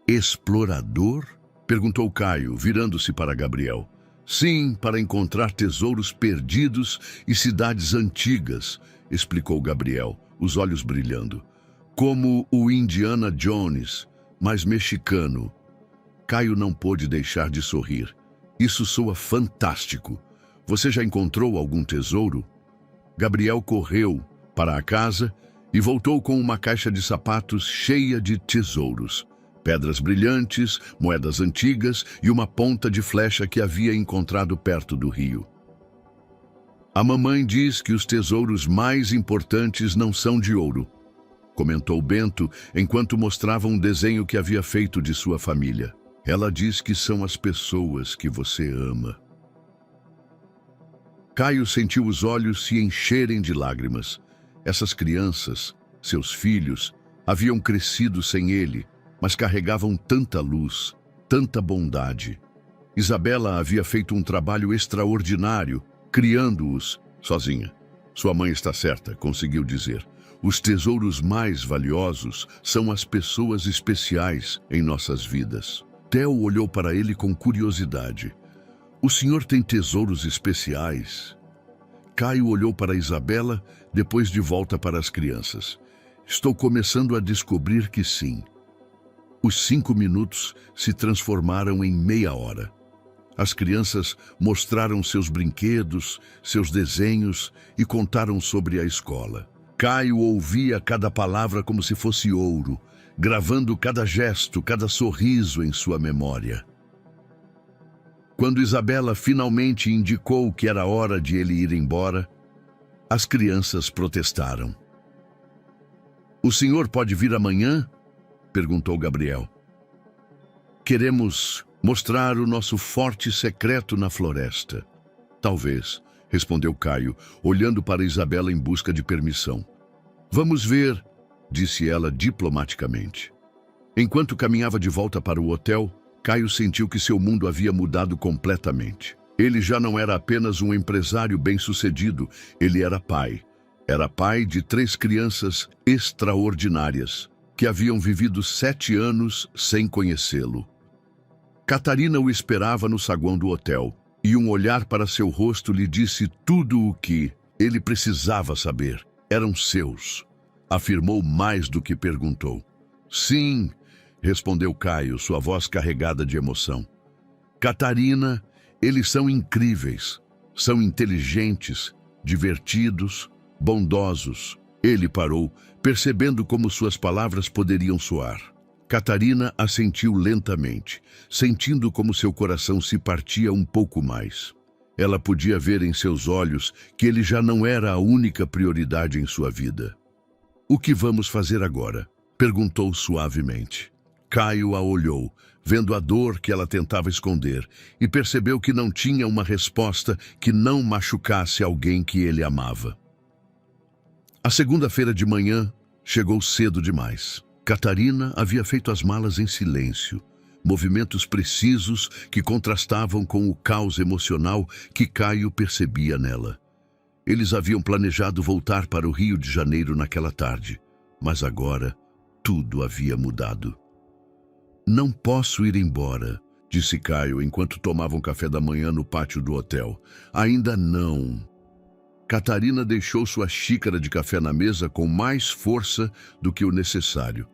Explorador? Perguntou Caio, virando-se para Gabriel. Sim, para encontrar tesouros perdidos e cidades antigas, explicou Gabriel, os olhos brilhando. Como o Indiana Jones, mas mexicano. Caio não pôde deixar de sorrir. Isso soa fantástico. Você já encontrou algum tesouro? Gabriel correu para a casa e voltou com uma caixa de sapatos cheia de tesouros. Pedras brilhantes, moedas antigas e uma ponta de flecha que havia encontrado perto do rio. A mamãe diz que os tesouros mais importantes não são de ouro, comentou Bento enquanto mostrava um desenho que havia feito de sua família. Ela diz que são as pessoas que você ama. Caio sentiu os olhos se encherem de lágrimas. Essas crianças, seus filhos, haviam crescido sem ele, mas carregavam tanta luz, tanta bondade. Isabela havia feito um trabalho extraordinário, criando-os sozinha. Sua mãe está certa, conseguiu dizer. Os tesouros mais valiosos são as pessoas especiais em nossas vidas. Theo olhou para ele com curiosidade. O senhor tem tesouros especiais? Caio olhou para Isabela, depois de volta para as crianças. Estou começando a descobrir que sim. Os 5 minutos se transformaram em meia hora. As crianças mostraram seus brinquedos, seus desenhos e contaram sobre a escola. Caio ouvia cada palavra como se fosse ouro, gravando cada gesto, cada sorriso em sua memória. Quando Isabela finalmente indicou que era hora de ele ir embora, as crianças protestaram. "O senhor pode vir amanhã?" perguntou Gabriel. "Queremos mostrar o nosso forte secreto na floresta." "Talvez", respondeu Caio, olhando para Isabela em busca de permissão. "Vamos ver", disse ela diplomaticamente. Enquanto caminhava de volta para o hotel, Caio sentiu que seu mundo havia mudado completamente. Ele já não era apenas um empresário bem-sucedido, ele era pai. Era pai de 3 crianças extraordinárias, que haviam vivido 7 anos sem conhecê-lo. Catarina o esperava no saguão do hotel, e um olhar para seu rosto lhe disse tudo o que ele precisava saber. Eram seus, afirmou mais do que perguntou. "Sim", respondeu Caio, sua voz carregada de emoção. "Catarina, eles são incríveis, são inteligentes, divertidos, bondosos." Ele parou, percebendo como suas palavras poderiam soar. Catarina assentiu lentamente, sentindo como seu coração se partia um pouco mais. Ela podia ver em seus olhos que ele já não era a única prioridade em sua vida. "O que vamos fazer agora?" perguntou suavemente. Caio a olhou, vendo a dor que ela tentava esconder, e percebeu que não tinha uma resposta que não machucasse alguém que ele amava. A segunda-feira de manhã chegou cedo demais. Catarina havia feito as malas em silêncio, movimentos precisos que contrastavam com o caos emocional que Caio percebia nela. Eles haviam planejado voltar para o Rio de Janeiro naquela tarde, mas agora tudo havia mudado. "Não posso ir embora", disse Caio enquanto tomavam café da manhã no pátio do hotel. "Ainda não." Catarina deixou sua xícara de café na mesa com mais força do que o necessário.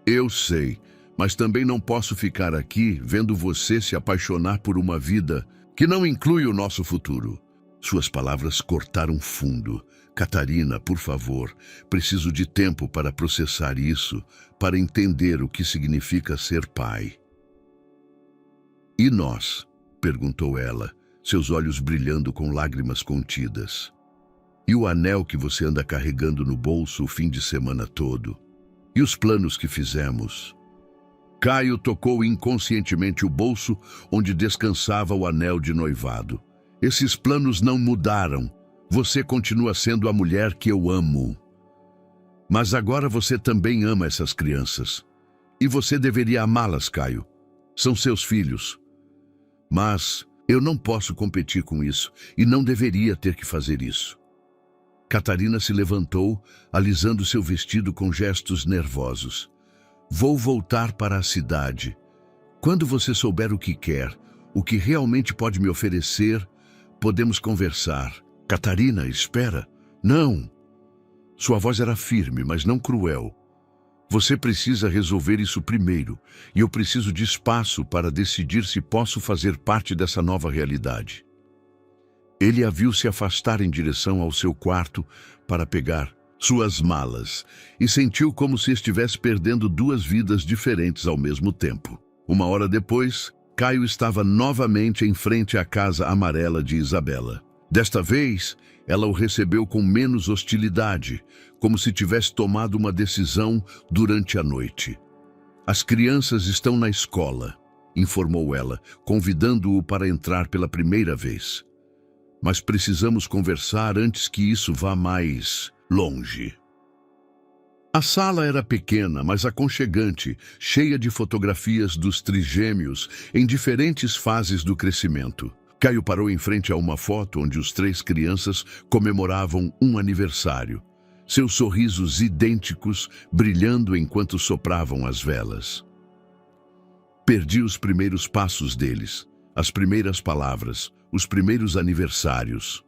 "Eu sei, mas também não posso ficar aqui vendo você se apaixonar por uma vida que não inclui o nosso futuro." Suas palavras cortaram fundo. "Catarina, por favor, preciso de tempo para processar isso, para entender o que significa ser pai." "E nós?" perguntou ela, seus olhos brilhando com lágrimas contidas. "E o anel que você anda carregando no bolso o fim de semana todo? E os planos que fizemos?" Caio tocou inconscientemente o bolso onde descansava o anel de noivado. "Esses planos não mudaram. Você continua sendo a mulher que eu amo. Mas agora você também ama essas crianças. E você deveria amá-las, Caio. São seus filhos. Mas eu não posso competir com isso e não deveria ter que fazer isso." Catarina se levantou, alisando seu vestido com gestos nervosos. "Vou voltar para a cidade. Quando você souber o que quer, o que realmente pode me oferecer, podemos conversar." "Catarina, espera." "Não." Sua voz era firme, mas não cruel. "Você precisa resolver isso primeiro, e eu preciso de espaço para decidir se posso fazer parte dessa nova realidade." Ele a viu se afastar em direção ao seu quarto para pegar suas malas e sentiu como se estivesse perdendo 2 vidas diferentes ao mesmo tempo. Uma hora depois, Caio estava novamente em frente à casa amarela de Isabela. Desta vez, ela o recebeu com menos hostilidade, como se tivesse tomado uma decisão durante a noite. "As crianças estão na escola", informou ela, convidando-o para entrar pela primeira vez. "Mas precisamos conversar antes que isso vá mais longe." A sala era pequena, mas aconchegante, cheia de fotografias dos trigêmeos em diferentes fases do crescimento. Caio parou em frente a uma foto onde os 3 crianças comemoravam um aniversário. seus sorrisos idênticos brilhando enquanto sopravam as velas. Perdi os primeiros passos deles, as primeiras palavras, os primeiros aniversários,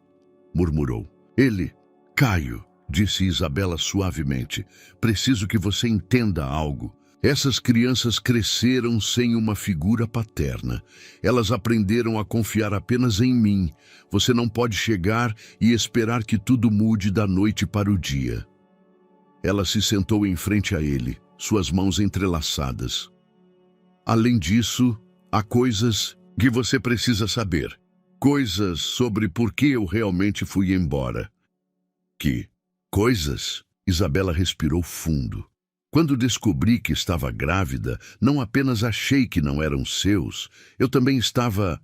murmurou. Ele, Caio, disse Isabela suavemente, preciso que você entenda algo. Essas crianças cresceram sem uma figura paterna. Elas aprenderam a confiar apenas em mim. Você não pode chegar e esperar que tudo mude da noite para o dia. Ela se sentou em frente a ele, suas mãos entrelaçadas. Além disso, há coisas que você precisa saber. Coisas sobre por que eu realmente fui embora. Que coisas? Isabela respirou fundo. Quando descobri que estava grávida, não apenas achei que não eram seus, eu também estava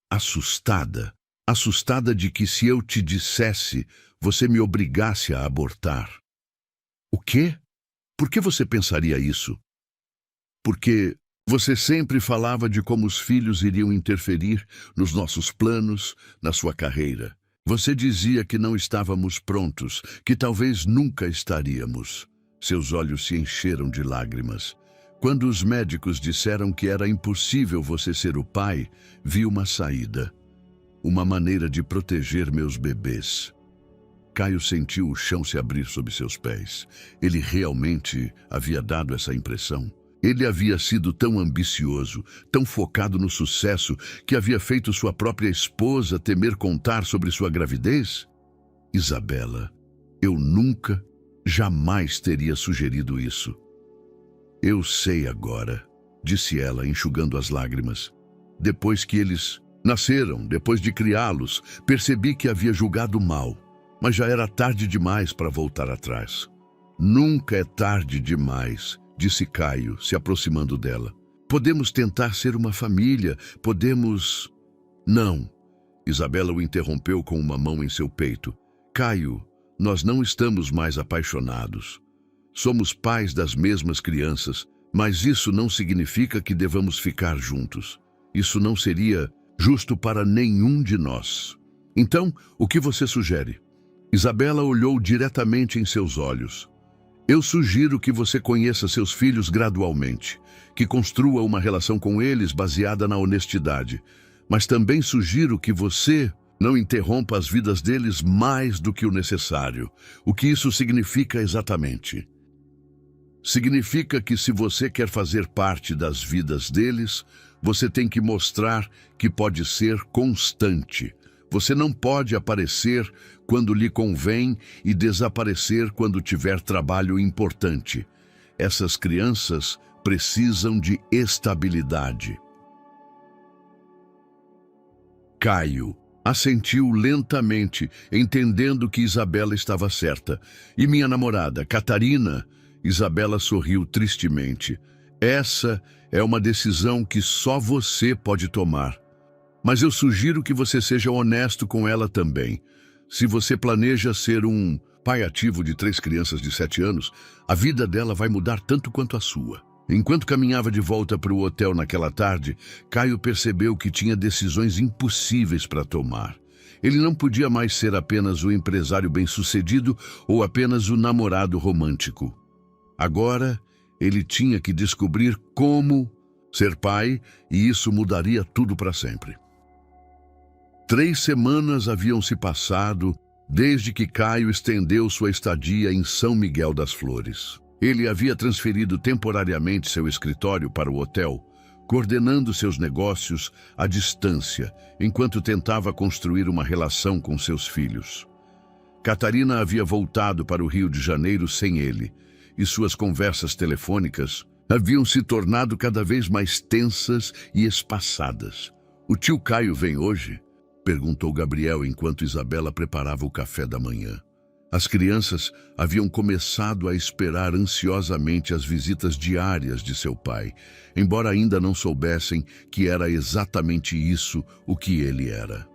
assustada. Assustada de que se eu te dissesse, você me obrigasse a abortar. O quê? Por que você pensaria isso? Porque você sempre falava de como os filhos iriam interferir nos nossos planos, na sua carreira. Você dizia que não estávamos prontos, que talvez nunca estaríamos. Seus olhos se encheram de lágrimas. Quando os médicos disseram que era impossível você ser o pai, vi uma saída. Uma maneira de proteger meus bebês. Caio sentiu o chão se abrir sob seus pés. Ele realmente havia dado essa impressão. Ele havia sido tão ambicioso, tão focado no sucesso, que havia feito sua própria esposa temer contar sobre sua gravidez? Isabela, eu nunca, jamais teria sugerido isso. Eu sei agora, disse ela, enxugando as lágrimas. Depois que eles nasceram, depois de criá-los, percebi que havia julgado mal, mas já era tarde demais para voltar atrás. Nunca é tarde demais, disse Caio, se aproximando dela. Podemos tentar ser uma família, podemos... Não. Isabela o interrompeu com uma mão em seu peito. Caio, nós não estamos mais apaixonados. Somos pais das mesmas crianças, mas isso não significa que devamos ficar juntos. Isso não seria justo para nenhum de nós. Então, o que você sugere? Isabela olhou diretamente em seus olhos. Eu sugiro que você conheça seus filhos gradualmente, que construa uma relação com eles baseada na honestidade, mas também sugiro que você não interrompa as vidas deles mais do que o necessário. O que isso significa exatamente? Significa que se você quer fazer parte das vidas deles, você tem que mostrar que pode ser constante. Você não pode aparecer quando lhe convém e desaparecer quando tiver trabalho importante. Essas crianças precisam de estabilidade. Caio assentiu lentamente, entendendo que Isabela estava certa. E minha namorada, Catarina? Isabela sorriu tristemente. Essa é uma decisão que só você pode tomar. Mas eu sugiro que você seja honesto com ela também. Se você planeja ser um pai ativo de 3 crianças de 7 anos, a vida dela vai mudar tanto quanto a sua. Enquanto caminhava de volta para o hotel naquela tarde, Caio percebeu que tinha decisões impossíveis para tomar. Ele não podia mais ser apenas o empresário bem-sucedido ou apenas o namorado romântico. Agora, ele tinha que descobrir como ser pai, e isso mudaria tudo para sempre. 3 semanas haviam se passado desde que Caio estendeu sua estadia em São Miguel das Flores. Ele havia transferido temporariamente seu escritório para o hotel, coordenando seus negócios à distância, enquanto tentava construir uma relação com seus filhos. Catarina havia voltado para o Rio de Janeiro sem ele, e suas conversas telefônicas haviam se tornado cada vez mais tensas e espaçadas. O tio Caio vem hoje? Perguntou Gabriel enquanto Isabela preparava o café da manhã. As crianças haviam começado a esperar ansiosamente as visitas diárias de seu pai, embora ainda não soubessem que era exatamente isso o que ele era.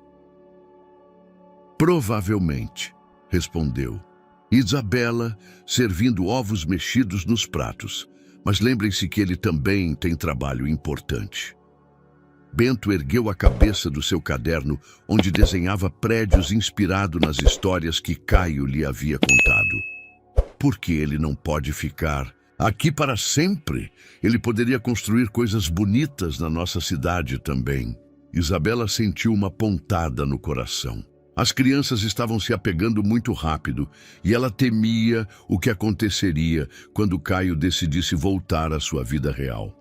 Provavelmente, respondeu Isabela, servindo ovos mexidos nos pratos. Mas lembrem-se que ele também tem trabalho importante. Bento ergueu a cabeça do seu caderno, onde desenhava prédios inspirado nas histórias que Caio lhe havia contado. Por que ele não pode ficar aqui para sempre? Ele poderia construir coisas bonitas na nossa cidade também. Isabela sentiu uma pontada no coração. As crianças estavam se apegando muito rápido e ela temia o que aconteceria quando Caio decidisse voltar à sua vida real.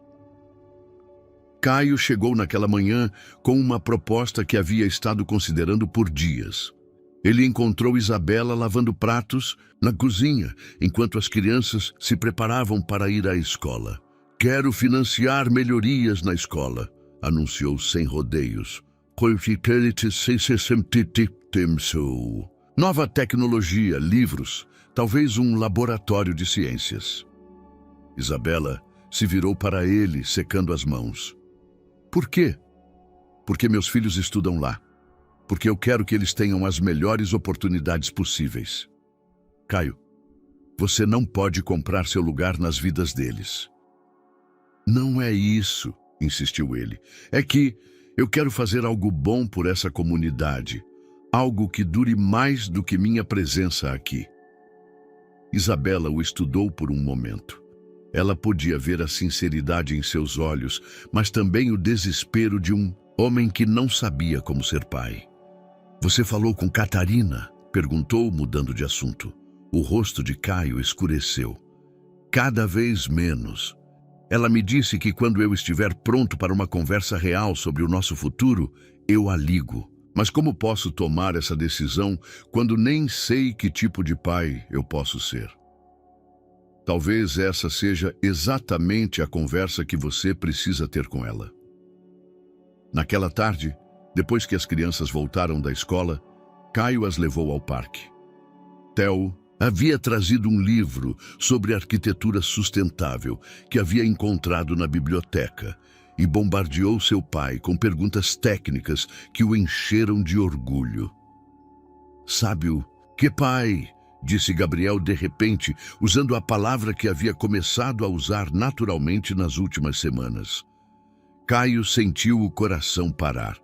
Caio chegou naquela manhã com uma proposta que havia estado considerando por dias. Ele encontrou Isabela lavando pratos na cozinha, enquanto as crianças se preparavam para ir à escola. "Quero financiar melhorias na escola", anunciou sem rodeios. Nova tecnologia, livros, talvez um laboratório de ciências. Isabela se virou para ele, secando as mãos. "Por quê?" "Porque meus filhos estudam lá. Porque eu quero que eles tenham as melhores oportunidades possíveis." "Caio, você não pode comprar seu lugar nas vidas deles." "Não é isso", insistiu ele. "É que eu quero fazer algo bom por essa comunidade. Algo que dure mais do que minha presença aqui." Isabela o estudou por um momento. Ela podia ver a sinceridade em seus olhos, mas também o desespero de um homem que não sabia como ser pai. "Você falou com Catarina?" perguntou, mudando de assunto. O rosto de Caio escureceu. "Cada vez menos. Ela me disse que quando eu estiver pronto para uma conversa real sobre o nosso futuro, eu a ligo. Mas como posso tomar essa decisão quando nem sei que tipo de pai eu posso ser?" "Talvez essa seja exatamente a conversa que você precisa ter com ela." Naquela tarde, depois que as crianças voltaram da escola, Caio as levou ao parque. Theo havia trazido um livro sobre arquitetura sustentável que havia encontrado na biblioteca e bombardeou seu pai com perguntas técnicas que o encheram de orgulho. "Sabe o que, pai?" disse Gabriel de repente, usando a palavra que havia começado a usar naturalmente nas últimas semanas. Caio sentiu o coração parar.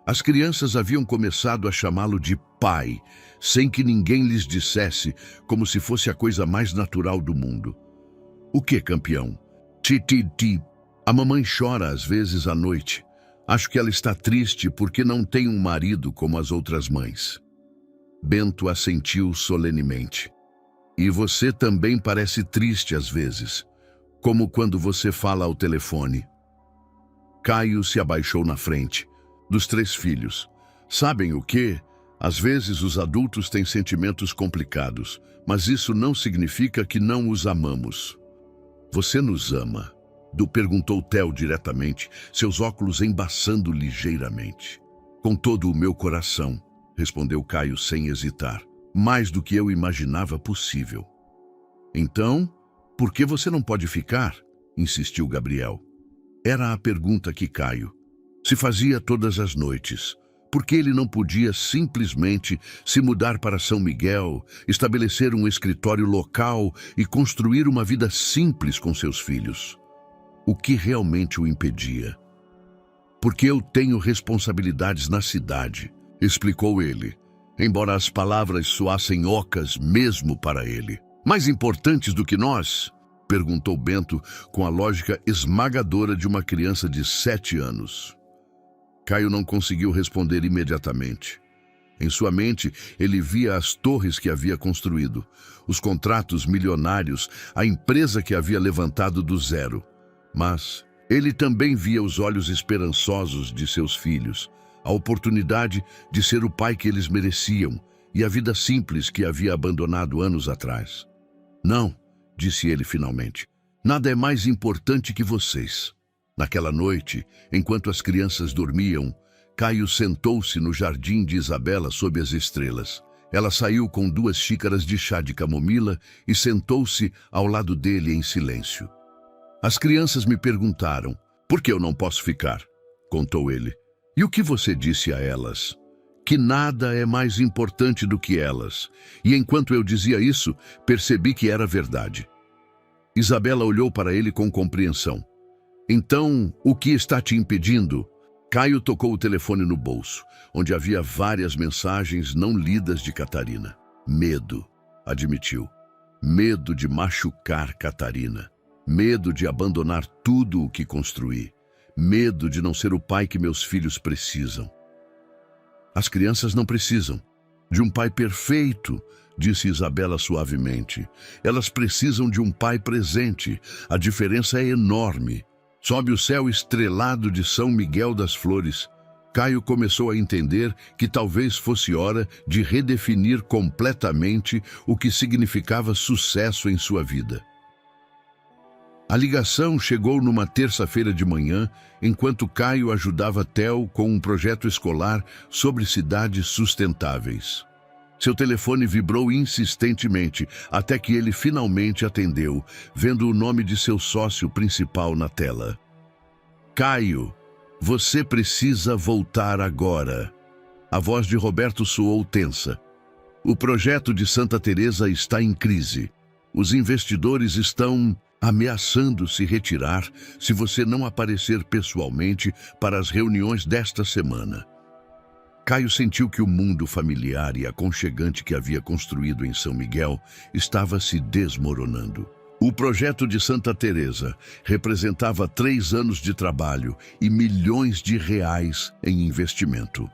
As crianças haviam começado a chamá-lo de pai, sem que ninguém lhes dissesse, como se fosse a coisa mais natural do mundo. "O que, campeão?" "Ti. A mamãe chora às vezes à noite. Acho que ela está triste porque não tem um marido como as outras mães." Bento assentiu solenemente. "E você também parece triste às vezes, como quando você fala ao telefone." Caio se abaixou na frente. "Dos 3 filhos. Sabem o quê? Às vezes os adultos têm sentimentos complicados, mas isso não significa que não os amamos." "Você nos ama?" perguntou Theo diretamente, seus óculos embaçando ligeiramente. "Com todo o meu coração", respondeu Caio sem hesitar. "Mais do que eu imaginava possível." "Então, por que você não pode ficar?" insistiu Gabriel. Era a pergunta que Caio se fazia todas as noites. Por que ele não podia simplesmente se mudar para São Miguel, estabelecer um escritório local e construir uma vida simples com seus filhos? O que realmente o impedia? "Porque eu tenho responsabilidades na cidade", explicou ele, embora as palavras soassem ocas mesmo para ele. "Mais importantes do que nós?" perguntou Bento com a lógica esmagadora de uma criança de 7 anos. Caio não conseguiu responder imediatamente. Em sua mente, ele via as torres que havia construído, os contratos milionários, a empresa que havia levantado do zero. Mas ele também via os olhos esperançosos de seus filhos, a oportunidade de ser o pai que eles mereciam e a vida simples que havia abandonado anos atrás. "Não", disse ele finalmente, "nada é mais importante que vocês." Naquela noite, enquanto as crianças dormiam, Caio sentou-se no jardim de Isabela sob as estrelas. Ela saiu com 2 xícaras de chá de camomila e sentou-se ao lado dele em silêncio. "As crianças me perguntaram, por que eu não posso ficar?" contou ele. "E o que você disse a elas?" "Que nada é mais importante do que elas." E enquanto eu dizia isso, percebi que era verdade. Isabela olhou para ele com compreensão. "Então, o que está te impedindo?" Caio tocou o telefone no bolso, onde havia várias mensagens não lidas de Catarina. "Medo", admitiu. Medo de machucar Catarina. Medo de abandonar tudo o que construí. Medo de não ser o pai que meus filhos precisam. As crianças não precisam de um pai perfeito, disse Isabela suavemente. Elas precisam de um pai presente. A diferença é enorme. Sob o céu estrelado de São Miguel das Flores, Caio começou a entender que talvez fosse hora de redefinir completamente o que significava sucesso em sua vida. A ligação chegou numa terça-feira de manhã, enquanto Caio ajudava Theo com um projeto escolar sobre cidades sustentáveis. Seu telefone vibrou insistentemente, até que ele finalmente atendeu, vendo o nome de seu sócio principal na tela. Caio, você precisa voltar agora. A voz de Roberto soou tensa. O projeto de Santa Teresa está em crise. Os investidores estão ameaçando se retirar se você não aparecer pessoalmente para as reuniões desta semana. Caio sentiu que o mundo familiar e aconchegante que havia construído em São Miguel estava se desmoronando. O projeto de Santa Teresa representava 3 anos de trabalho e milhões de reais em investimento.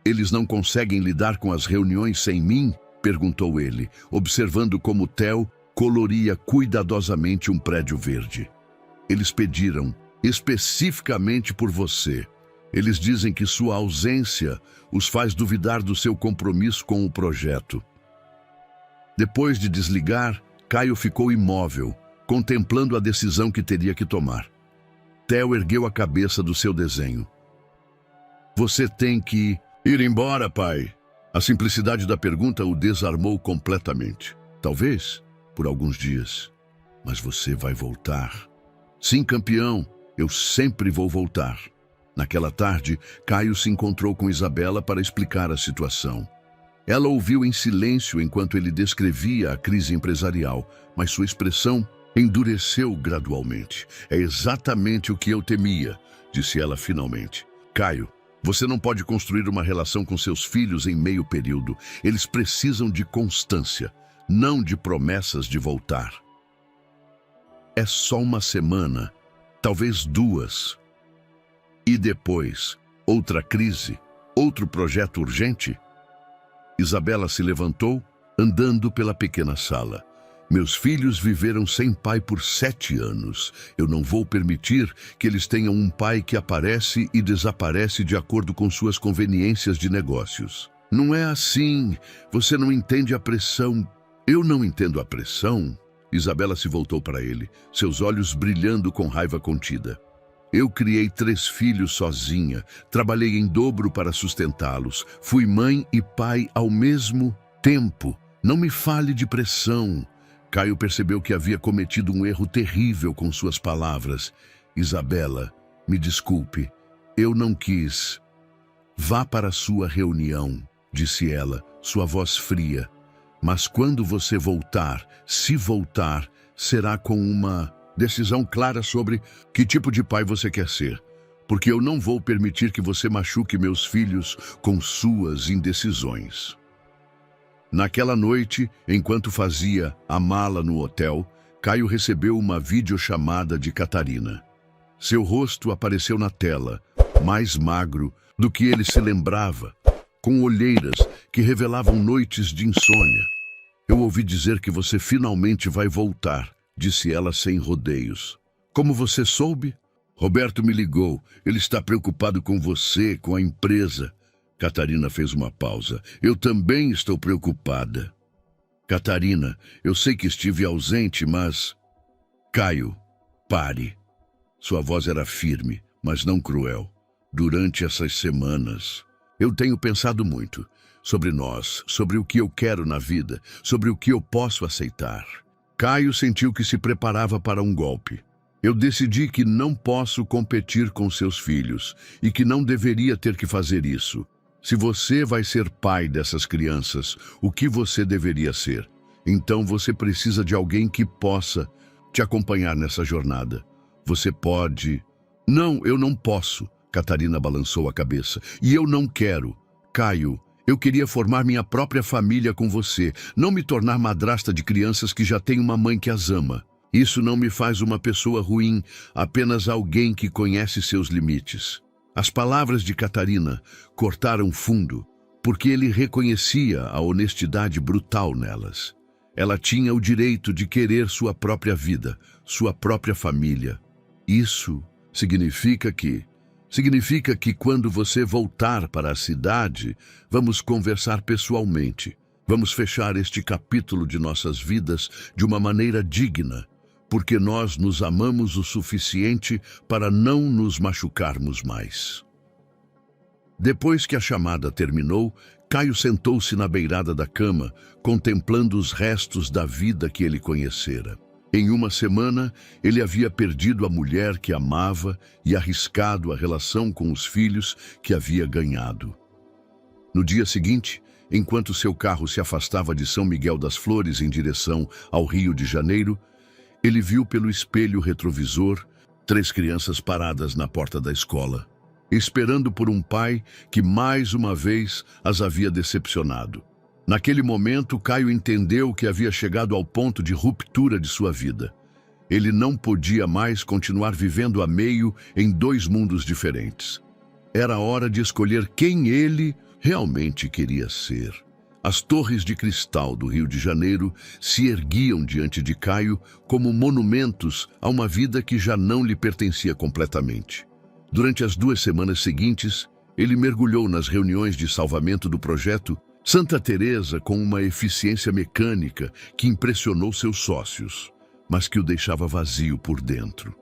Eles não conseguem lidar com as reuniões sem mim? Perguntou ele, observando como Theo coloria cuidadosamente um prédio verde. Eles pediram especificamente por você. Eles dizem que sua ausência os faz duvidar do seu compromisso com o projeto. Depois de desligar, Caio ficou imóvel, contemplando a decisão que teria que tomar. Theo ergueu a cabeça do seu desenho. Você tem que ir embora, pai. A simplicidade da pergunta o desarmou completamente. Talvez por alguns dias, mas você vai voltar. Sim, campeão, eu sempre vou voltar. Naquela tarde, Caio se encontrou com Isabela para explicar a situação. Ela ouviu em silêncio enquanto ele descrevia a crise empresarial, mas sua expressão endureceu gradualmente. É exatamente o que eu temia, disse ela finalmente. Caio, você não pode construir uma relação com seus filhos em meio período. Eles precisam de constância, não de promessas de voltar. É só uma semana, talvez 2. E depois, outra crise, outro projeto urgente? Isabela se levantou, andando pela pequena sala. Meus filhos viveram sem pai por 7 anos. Eu não vou permitir que eles tenham um pai que aparece e desaparece de acordo com suas conveniências de negócios. Não é assim. Você não entende a pressão. Eu não entendo a pressão. Isabela se voltou para ele, seus olhos brilhando com raiva contida. Eu criei 3 filhos sozinha, trabalhei em dobro para sustentá-los, fui mãe e pai ao mesmo tempo. Não me fale de pressão. Caio percebeu que havia cometido um erro terrível com suas palavras. Isabela, me desculpe, eu não quis. Vá para a sua reunião, disse ela, sua voz fria. Mas quando você voltar, se voltar, será com uma decisão clara sobre que tipo de pai você quer ser, porque eu não vou permitir que você machuque meus filhos com suas indecisões. Naquela noite, enquanto fazia a mala no hotel, Caio recebeu uma videochamada de Catarina. Seu rosto apareceu na tela, mais magro do que ele se lembrava, com olheiras que revelavam noites de insônia. Eu ouvi dizer que você finalmente vai voltar, disse ela sem rodeios. Como você soube? Roberto me ligou. Ele está preocupado com você, com a empresa. Catarina fez uma pausa. Eu também estou preocupada. Catarina, eu sei que estive ausente, mas... Caio, pare. Sua voz era firme, mas não cruel. Durante essas semanas, eu tenho pensado muito sobre nós, sobre o que eu quero na vida, sobre o que eu posso aceitar. Caio sentiu que se preparava para um golpe. Eu decidi que não posso competir com seus filhos e que não deveria ter que fazer isso. Se você vai ser pai dessas crianças, o que você deveria ser? Então você precisa de alguém que possa te acompanhar nessa jornada. Você pode... Não, eu não posso. Catarina balançou a cabeça. E eu não quero. Caio, Eu queria formar minha própria família com você, não me tornar madrasta de crianças que já têm uma mãe que as ama. Isso não me faz uma pessoa ruim, apenas alguém que conhece seus limites. As palavras de Catarina cortaram fundo, porque ele reconhecia a honestidade brutal nelas. Ela tinha o direito de querer sua própria vida, sua própria família. Isso significa que quando você voltar para a cidade, vamos conversar pessoalmente. Vamos fechar este capítulo de nossas vidas de uma maneira digna, porque nós nos amamos o suficiente para não nos machucarmos mais. Depois que a chamada terminou, Caio sentou-se na beirada da cama, contemplando os restos da vida que ele conhecera. Em uma semana, ele havia perdido a mulher que amava e arriscado a relação com os filhos que havia ganhado. No dia seguinte, enquanto seu carro se afastava de São Miguel das Flores em direção ao Rio de Janeiro, ele viu pelo espelho retrovisor 3 crianças paradas na porta da escola, esperando por um pai que mais uma vez as havia decepcionado. Naquele momento, Caio entendeu que havia chegado ao ponto de ruptura de sua vida. Ele não podia mais continuar vivendo a meio em 2 mundos diferentes. Era hora de escolher quem ele realmente queria ser. As torres de cristal do Rio de Janeiro se erguiam diante de Caio como monumentos a uma vida que já não lhe pertencia completamente. Durante as 2 semanas seguintes, ele mergulhou nas reuniões de salvamento do projeto Santa Teresa com uma eficiência mecânica que impressionou seus sócios, mas que o deixava vazio por dentro.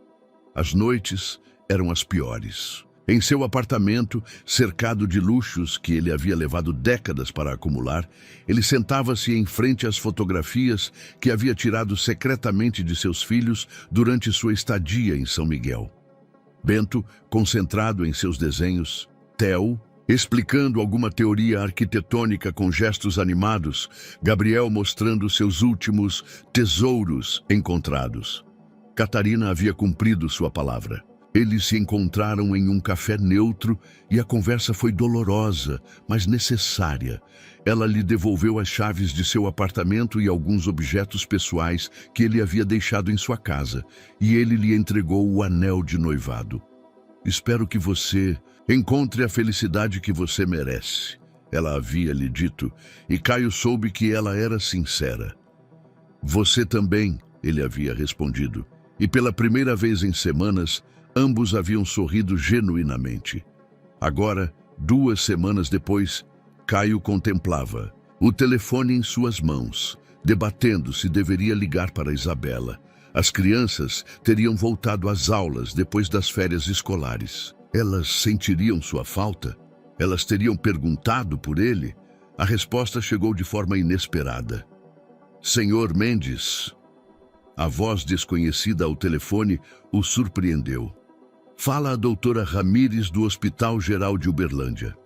As noites eram as piores. Em seu apartamento, cercado de luxos que ele havia levado décadas para acumular, ele sentava-se em frente às fotografias que havia tirado secretamente de seus filhos durante sua estadia em São Miguel. Bento, concentrado em seus desenhos, Theo, explicando alguma teoria arquitetônica com gestos animados, Gabriel mostrando seus últimos tesouros encontrados. Catarina havia cumprido sua palavra. Eles se encontraram em um café neutro e a conversa foi dolorosa, mas necessária. Ela lhe devolveu as chaves de seu apartamento e alguns objetos pessoais que ele havia deixado em sua casa, e ele lhe entregou o anel de noivado. Espero que você encontre a felicidade que você merece, ela havia lhe dito, e Caio soube que ela era sincera. Você também, ele havia respondido, e pela primeira vez em semanas, ambos haviam sorrido genuinamente. Agora, 2 semanas depois, Caio contemplava o telefone em suas mãos, debatendo se deveria ligar para Isabela. As crianças teriam voltado às aulas depois das férias escolares. Elas sentiriam sua falta? Elas teriam perguntado por ele? A resposta chegou de forma inesperada. Senhor Mendes. A voz desconhecida ao telefone o surpreendeu. Fala a doutora Ramírez do Hospital Geral de Uberlândia.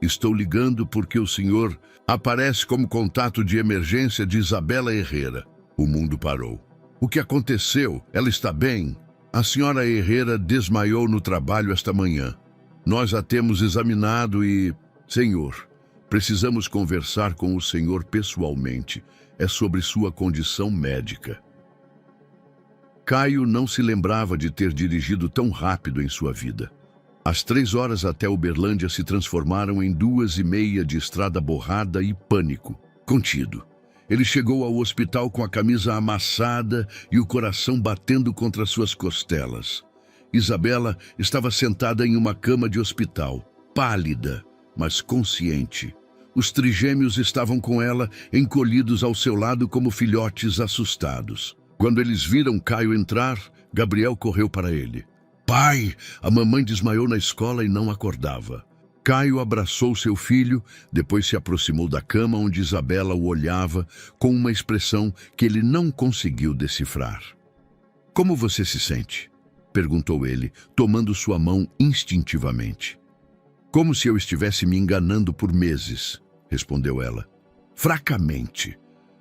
Estou ligando porque o senhor aparece como contato de emergência de Isabela Herrera. O mundo parou. O que aconteceu? Ela está bem? A senhora Herrera desmaiou no trabalho esta manhã. Nós a temos examinado e... Senhor, precisamos conversar com o senhor pessoalmente. É sobre sua condição médica. Caio não se lembrava de ter dirigido tão rápido em sua vida. As 3 horas até Uberlândia se transformaram em 2h30 de estrada borrada e pânico contido. Ele chegou ao hospital com a camisa amassada e o coração batendo contra suas costelas. Isabela estava sentada em uma cama de hospital, pálida, mas consciente. Os trigêmeos estavam com ela, encolhidos ao seu lado como filhotes assustados. Quando eles viram Caio entrar, Gabriel correu para ele. Pai, a mamãe desmaiou na escola e não acordava. Caio abraçou seu filho, depois se aproximou da cama onde Isabela o olhava com uma expressão que ele não conseguiu decifrar. Como você se sente? Perguntou ele, tomando sua mão instintivamente. Como se eu estivesse me enganando por meses, respondeu ela. Fracamente.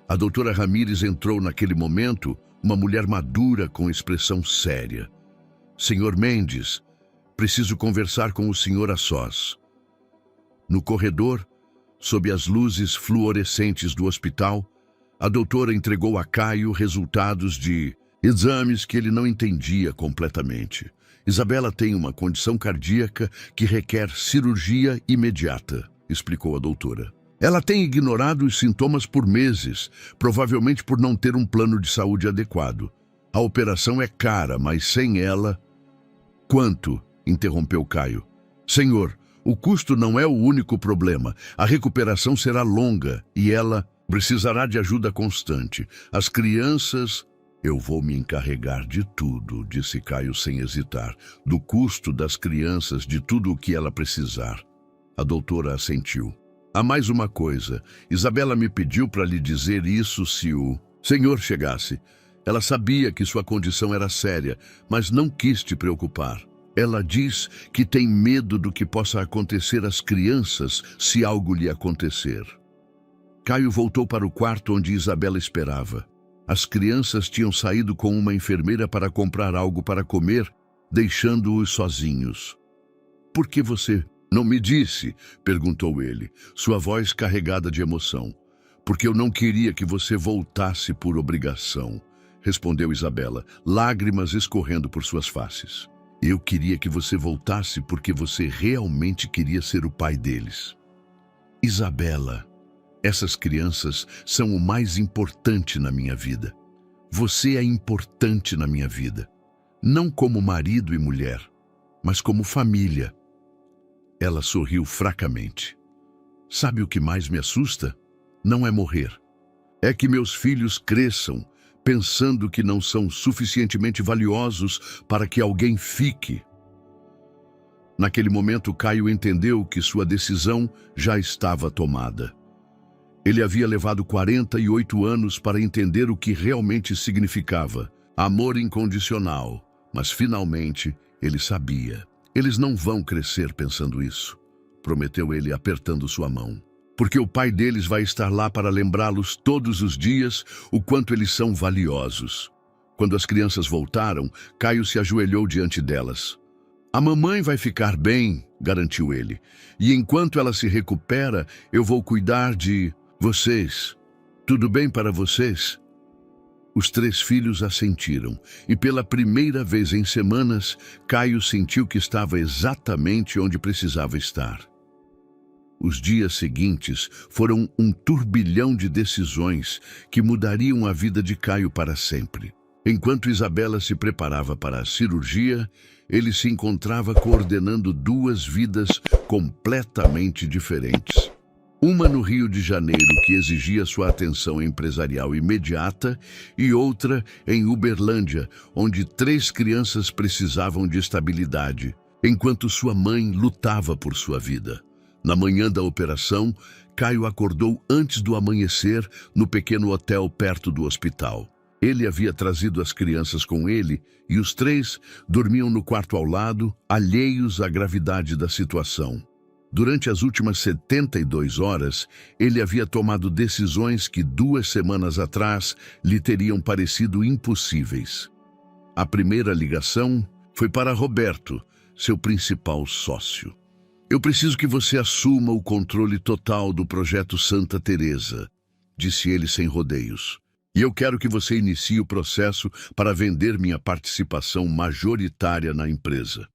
A doutora Ramírez entrou naquele momento, uma mulher madura com expressão séria. Senhor Mendes, preciso conversar com o senhor a sós. No corredor, Sob as luzes fluorescentes do hospital, a doutora entregou a Caio resultados de exames que ele não entendia completamente. Isabela tem uma condição cardíaca que requer cirurgia imediata, explicou a doutora. Ela tem ignorado os sintomas por meses, provavelmente por não ter um plano de saúde adequado. A operação é cara, mas sem ela... Quanto? Interrompeu Caio. Senhor, o custo não é o único problema. A recuperação será longa e ela precisará de ajuda constante. As crianças... Eu vou me encarregar de tudo, disse Caio sem hesitar. Do custo das crianças, de tudo o que ela precisar. A doutora assentiu. Há mais uma coisa. Isabela me pediu para lhe dizer isso se o senhor chegasse. Ela sabia que sua condição era séria, mas não quis te preocupar. Ela diz que tem medo do que possa acontecer às crianças se algo lhe acontecer. Caio voltou para o quarto onde Isabela esperava. As crianças tinham saído com uma enfermeira para comprar algo para comer, deixando-os sozinhos. Por que você não me disse? Perguntou ele, sua voz carregada de emoção. Porque eu não queria que você voltasse por obrigação, respondeu Isabela, lágrimas escorrendo por suas faces. Eu queria que você voltasse porque você realmente queria ser o pai deles. Isabela, essas crianças são o mais importante na minha vida. Você é importante na minha vida. Não como marido e mulher, mas como família. Ela sorriu fracamente. Sabe o que mais me assusta? Não é morrer. É que meus filhos cresçam, pensando que não são suficientemente valiosos para que alguém fique. Naquele momento, Caio entendeu que sua decisão já estava tomada. Ele havia levado 48 anos para entender o que realmente significava amor incondicional, mas finalmente ele sabia. Eles não vão crescer pensando isso, prometeu ele apertando sua mão. Porque o pai deles vai estar lá para lembrá-los todos os dias o quanto eles são valiosos. Quando as crianças voltaram, Caio se ajoelhou diante delas. A mamãe vai ficar bem, garantiu ele. E enquanto ela se recupera, eu vou cuidar de vocês. Tudo bem para vocês? Os 3 filhos assentiram, e pela primeira vez em semanas, Caio sentiu que estava exatamente onde precisava estar. Os dias seguintes foram um turbilhão de decisões que mudariam a vida de Caio para sempre. Enquanto Isabela se preparava para a cirurgia, ele se encontrava coordenando 2 vidas completamente diferentes. Uma no Rio de Janeiro, que exigia sua atenção empresarial imediata, e outra em Uberlândia, onde 3 crianças precisavam de estabilidade, enquanto sua mãe lutava por sua vida. Na manhã da operação, Caio acordou antes do amanhecer no pequeno hotel perto do hospital. Ele havia trazido as crianças com ele e os 3 dormiam no quarto ao lado, alheios à gravidade da situação. Durante as últimas 72 horas, ele havia tomado decisões que 2 semanas atrás lhe teriam parecido impossíveis. A primeira ligação foi para Roberto, seu principal sócio. Eu preciso que você assuma o controle total do projeto Santa Teresa, disse ele sem rodeios. E eu quero que você inicie o processo para vender minha participação majoritária na empresa.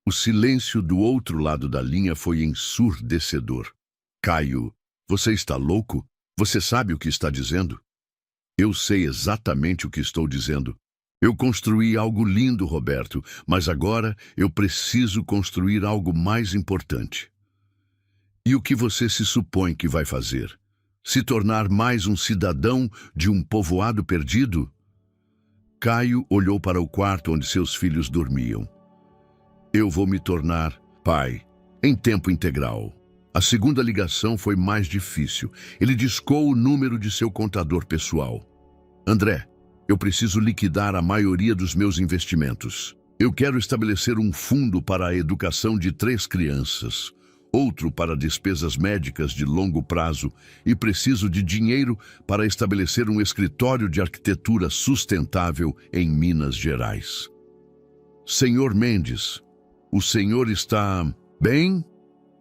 O silêncio do outro lado da linha foi ensurdecedor. Caio, você está louco? Você sabe o que está dizendo? Eu sei exatamente o que estou dizendo. Eu construí algo lindo, Roberto, mas agora eu preciso construir algo mais importante. E o que você se supõe que vai fazer? Se tornar mais um cidadão de um povoado perdido? Caio olhou para o quarto onde seus filhos dormiam. Eu vou me tornar pai, em tempo integral. A segunda ligação foi mais difícil. Ele discou o número de seu contador pessoal. André, eu preciso liquidar a maioria dos meus investimentos. Eu quero estabelecer um fundo para a educação de 3 crianças, outro para despesas médicas de longo prazo e preciso de dinheiro para estabelecer um escritório de arquitetura sustentável em Minas Gerais. Senhor Mendes, o senhor está bem?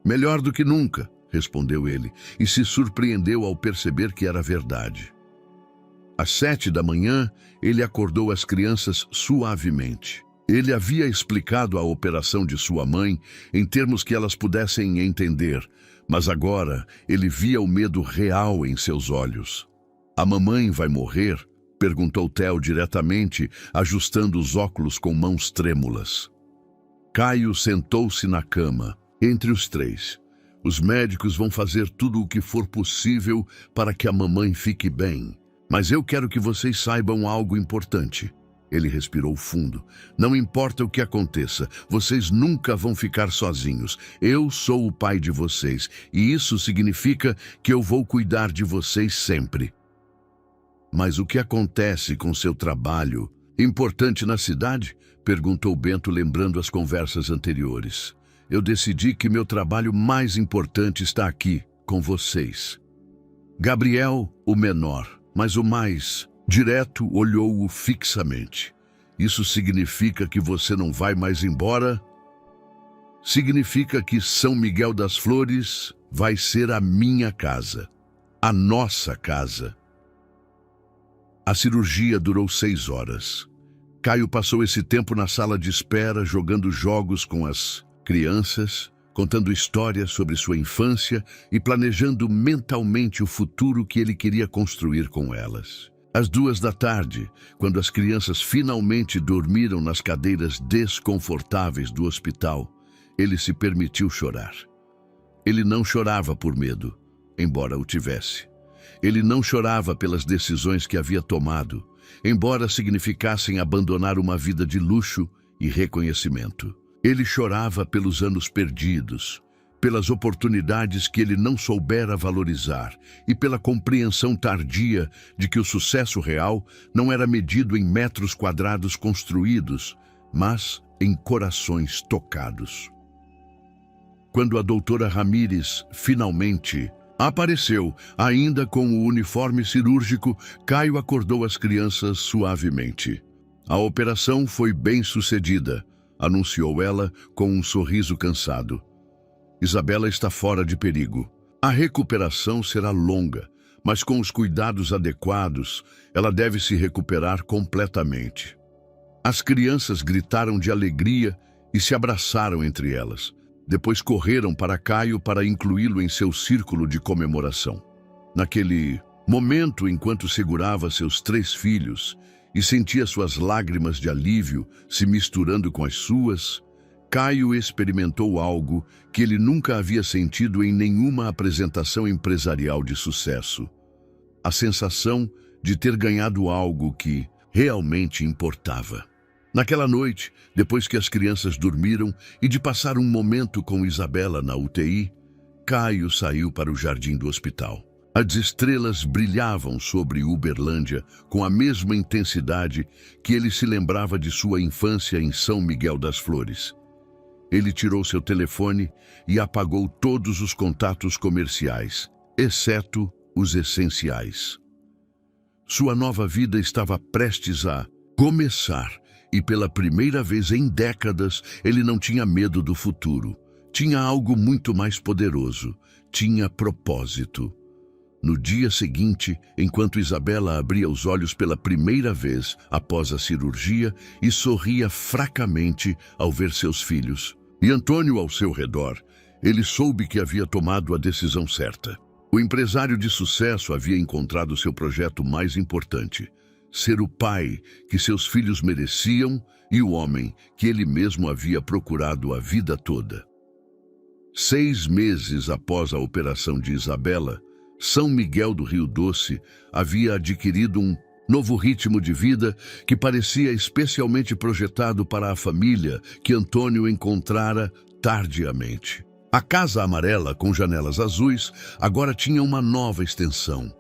Melhor do que nunca. respondeu ele, e se surpreendeu ao perceber que era verdade. Às 7 da manhã, ele acordou as crianças suavemente. Ele havia explicado a operação de sua mãe em termos que elas pudessem entender, mas agora ele via o medo real em seus olhos. "A mamãe vai morrer?" perguntou Theo diretamente, ajustando os óculos com mãos trêmulas. Caio sentou-se na cama, entre os três. "Os médicos vão fazer tudo o que for possível para que a mamãe fique bem. Mas eu quero que vocês saibam algo importante." Ele respirou fundo. "Não importa o que aconteça, vocês nunca vão ficar sozinhos. Eu sou o pai de vocês, e isso significa que eu vou cuidar de vocês sempre." "Mas o que acontece com seu trabalho importante na cidade?" perguntou Bento, lembrando as conversas anteriores. "Eu decidi que meu trabalho mais importante está aqui, com vocês." Gabriel, o menor, mas o mais direto, olhou-o fixamente. "Isso significa que você não vai mais embora?" "Significa que São Miguel das Flores vai ser a minha casa, a nossa casa." A cirurgia durou 6 horas. Caio passou esse tempo na sala de espera, jogando jogos com as crianças, contando histórias sobre sua infância e planejando mentalmente o futuro que ele queria construir com elas. Às 2 da tarde, quando as crianças finalmente dormiram nas cadeiras desconfortáveis do hospital, ele se permitiu chorar. Ele não chorava por medo, embora o tivesse. Ele não chorava pelas decisões que havia tomado, embora significassem abandonar uma vida de luxo e reconhecimento. Ele chorava pelos anos perdidos, pelas oportunidades que ele não soubera valorizar e pela compreensão tardia de que o sucesso real não era medido em metros quadrados construídos, mas em corações tocados. Quando a doutora Ramírez finalmente apareceu, ainda com o uniforme cirúrgico, Caio acordou as crianças suavemente. "A operação foi bem sucedida", anunciou ela com um sorriso cansado. "Isabela está fora de perigo. A recuperação será longa, mas com os cuidados adequados, ela deve se recuperar completamente." As crianças gritaram de alegria e se abraçaram entre elas. Depois correram para Caio para incluí-lo em seu círculo de comemoração. Naquele momento, enquanto segurava seus 3 filhos e sentia suas lágrimas de alívio se misturando com as suas, Caio experimentou algo que ele nunca havia sentido em nenhuma apresentação empresarial de sucesso. A sensação de ter ganhado algo que realmente importava. Naquela noite, depois que as crianças dormiram e de passar um momento com Isabela na UTI, Caio saiu para o jardim do hospital. As estrelas brilhavam sobre Uberlândia com a mesma intensidade que ele se lembrava de sua infância em São Miguel das Flores. Ele tirou seu telefone e apagou todos os contatos comerciais, exceto os essenciais. Sua nova vida estava prestes a começar e pela primeira vez em décadas ele não tinha medo do futuro. Tinha algo muito mais poderoso, tinha propósito. No dia seguinte, enquanto Isabela abria os olhos pela primeira vez após a cirurgia e sorria fracamente ao ver seus filhos, e Antônio ao seu redor, ele soube que havia tomado a decisão certa. O empresário de sucesso havia encontrado seu projeto mais importante: ser o pai que seus filhos mereciam e o homem que ele mesmo havia procurado a vida toda. 6 meses após a operação de Isabela, São Miguel do Rio Doce havia adquirido um novo ritmo de vida que parecia especialmente projetado para a família que Antônio encontrara tardiamente. A Casa Amarela, com janelas azuis, agora tinha uma nova extensão.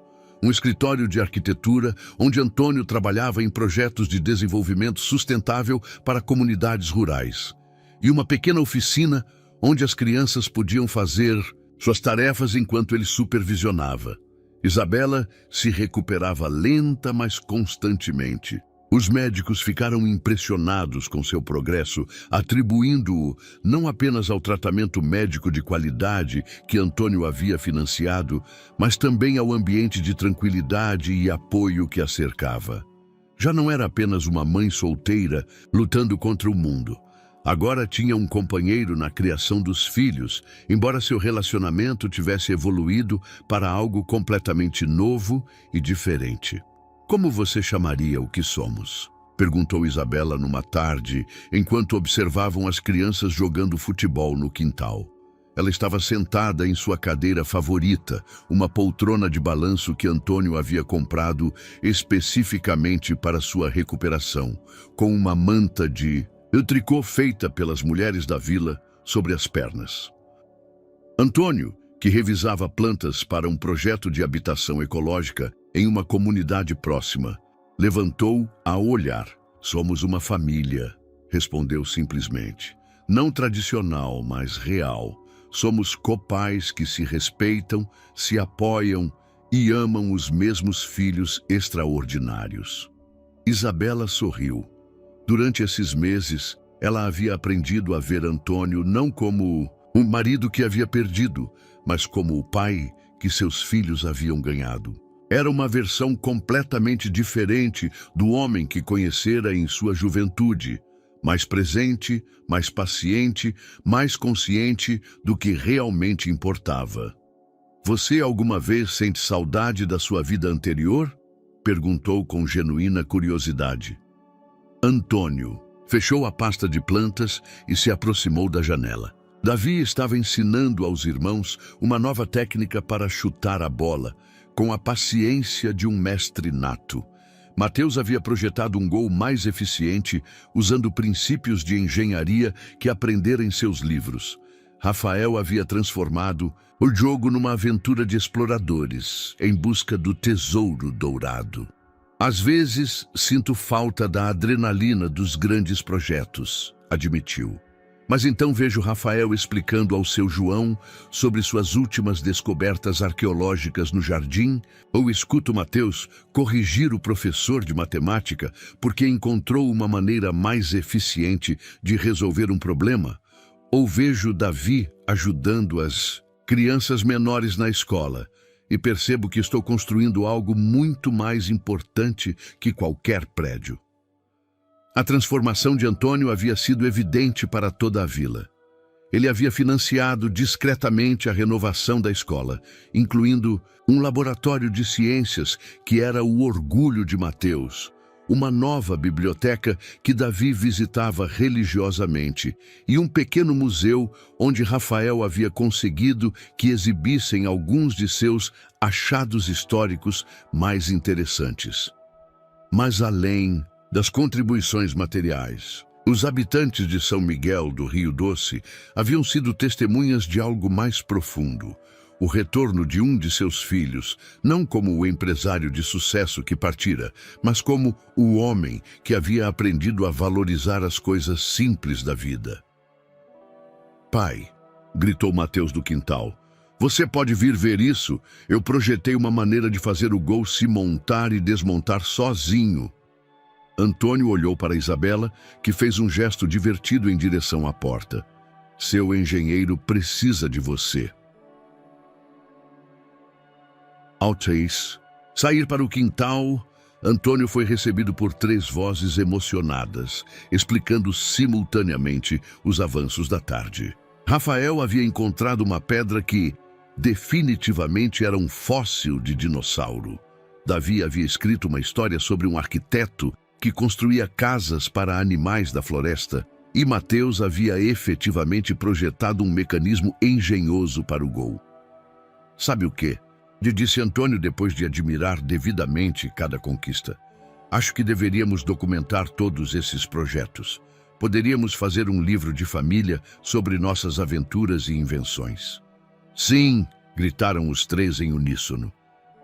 Um escritório de arquitetura onde Antônio trabalhava em projetos de desenvolvimento sustentável para comunidades rurais. E uma pequena oficina onde as crianças podiam fazer suas tarefas enquanto ele supervisionava. Isabela se recuperava lenta, mas constantemente. Os médicos ficaram impressionados com seu progresso, atribuindo-o não apenas ao tratamento médico de qualidade que Antônio havia financiado, mas também ao ambiente de tranquilidade e apoio que a cercava. Já não era apenas uma mãe solteira lutando contra o mundo. Agora tinha um companheiro na criação dos filhos, embora seu relacionamento tivesse evoluído para algo completamente novo e diferente. Como você chamaria o que somos? Perguntou Isabela numa tarde, enquanto observavam as crianças jogando futebol no quintal. Ela estava sentada em sua cadeira favorita, uma poltrona de balanço que Antônio havia comprado especificamente para sua recuperação, com uma manta de tricô feita pelas mulheres da vila sobre as pernas. Antônio, que revisava plantas para um projeto de habitação ecológica em uma comunidade próxima, levantou a olhar. Somos uma família, respondeu simplesmente. Não tradicional, mas real. Somos copais que se respeitam, se apoiam e amam os mesmos filhos extraordinários. Isabela sorriu. Durante esses meses, ela havia aprendido a ver Antônio não como um marido que havia perdido, mas como o pai que seus filhos haviam ganhado. Era uma versão completamente diferente do homem que conhecera em sua juventude, mais presente, mais paciente, mais consciente do que realmente importava. Você alguma vez sente saudade da sua vida anterior? Perguntou com genuína curiosidade. Antônio fechou a pasta de plantas e se aproximou da janela. Davi estava ensinando aos irmãos uma nova técnica para chutar a bola, com a paciência de um mestre nato. Mateus havia projetado um gol mais eficiente, usando princípios de engenharia que aprendera em seus livros. Rafael havia transformado o jogo numa aventura de exploradores, em busca do tesouro dourado. Às vezes, sinto falta da adrenalina dos grandes projetos, admitiu. Mas então vejo Rafael explicando ao seu João sobre suas últimas descobertas arqueológicas no jardim, ou escuto Mateus corrigir o professor de matemática porque encontrou uma maneira mais eficiente de resolver um problema, ou vejo Davi ajudando as crianças menores na escola e percebo que estou construindo algo muito mais importante que qualquer prédio. A transformação de Antônio havia sido evidente para toda a vila. Ele havia financiado discretamente a renovação da escola, incluindo um laboratório de ciências que era o orgulho de Mateus, uma nova biblioteca que Davi visitava religiosamente e um pequeno museu onde Rafael havia conseguido que exibissem alguns de seus achados históricos mais interessantes. Mas além das contribuições materiais, os habitantes de São Miguel do Rio Doce haviam sido testemunhas de algo mais profundo, o retorno de um de seus filhos, não como o empresário de sucesso que partira, mas como o homem que havia aprendido a valorizar as coisas simples da vida. Pai, gritou Mateus do quintal, você pode vir ver isso? Eu projetei uma maneira de fazer o gol se montar e desmontar sozinho. Antônio olhou para Isabela, que fez um gesto divertido em direção à porta. Seu engenheiro precisa de você. Ao sair para o quintal, Antônio foi recebido por 3 vozes emocionadas, explicando simultaneamente os avanços da tarde. Rafael havia encontrado uma pedra que, definitivamente, era um fóssil de dinossauro. Davi havia escrito uma história sobre um arquiteto que construía casas para animais da floresta, e Mateus havia efetivamente projetado um mecanismo engenhoso para o gol. Sabe o quê? Disse Antônio depois de admirar devidamente cada conquista. Acho que deveríamos documentar todos esses projetos. Poderíamos fazer um livro de família sobre nossas aventuras e invenções. Sim, gritaram os 3 em uníssono.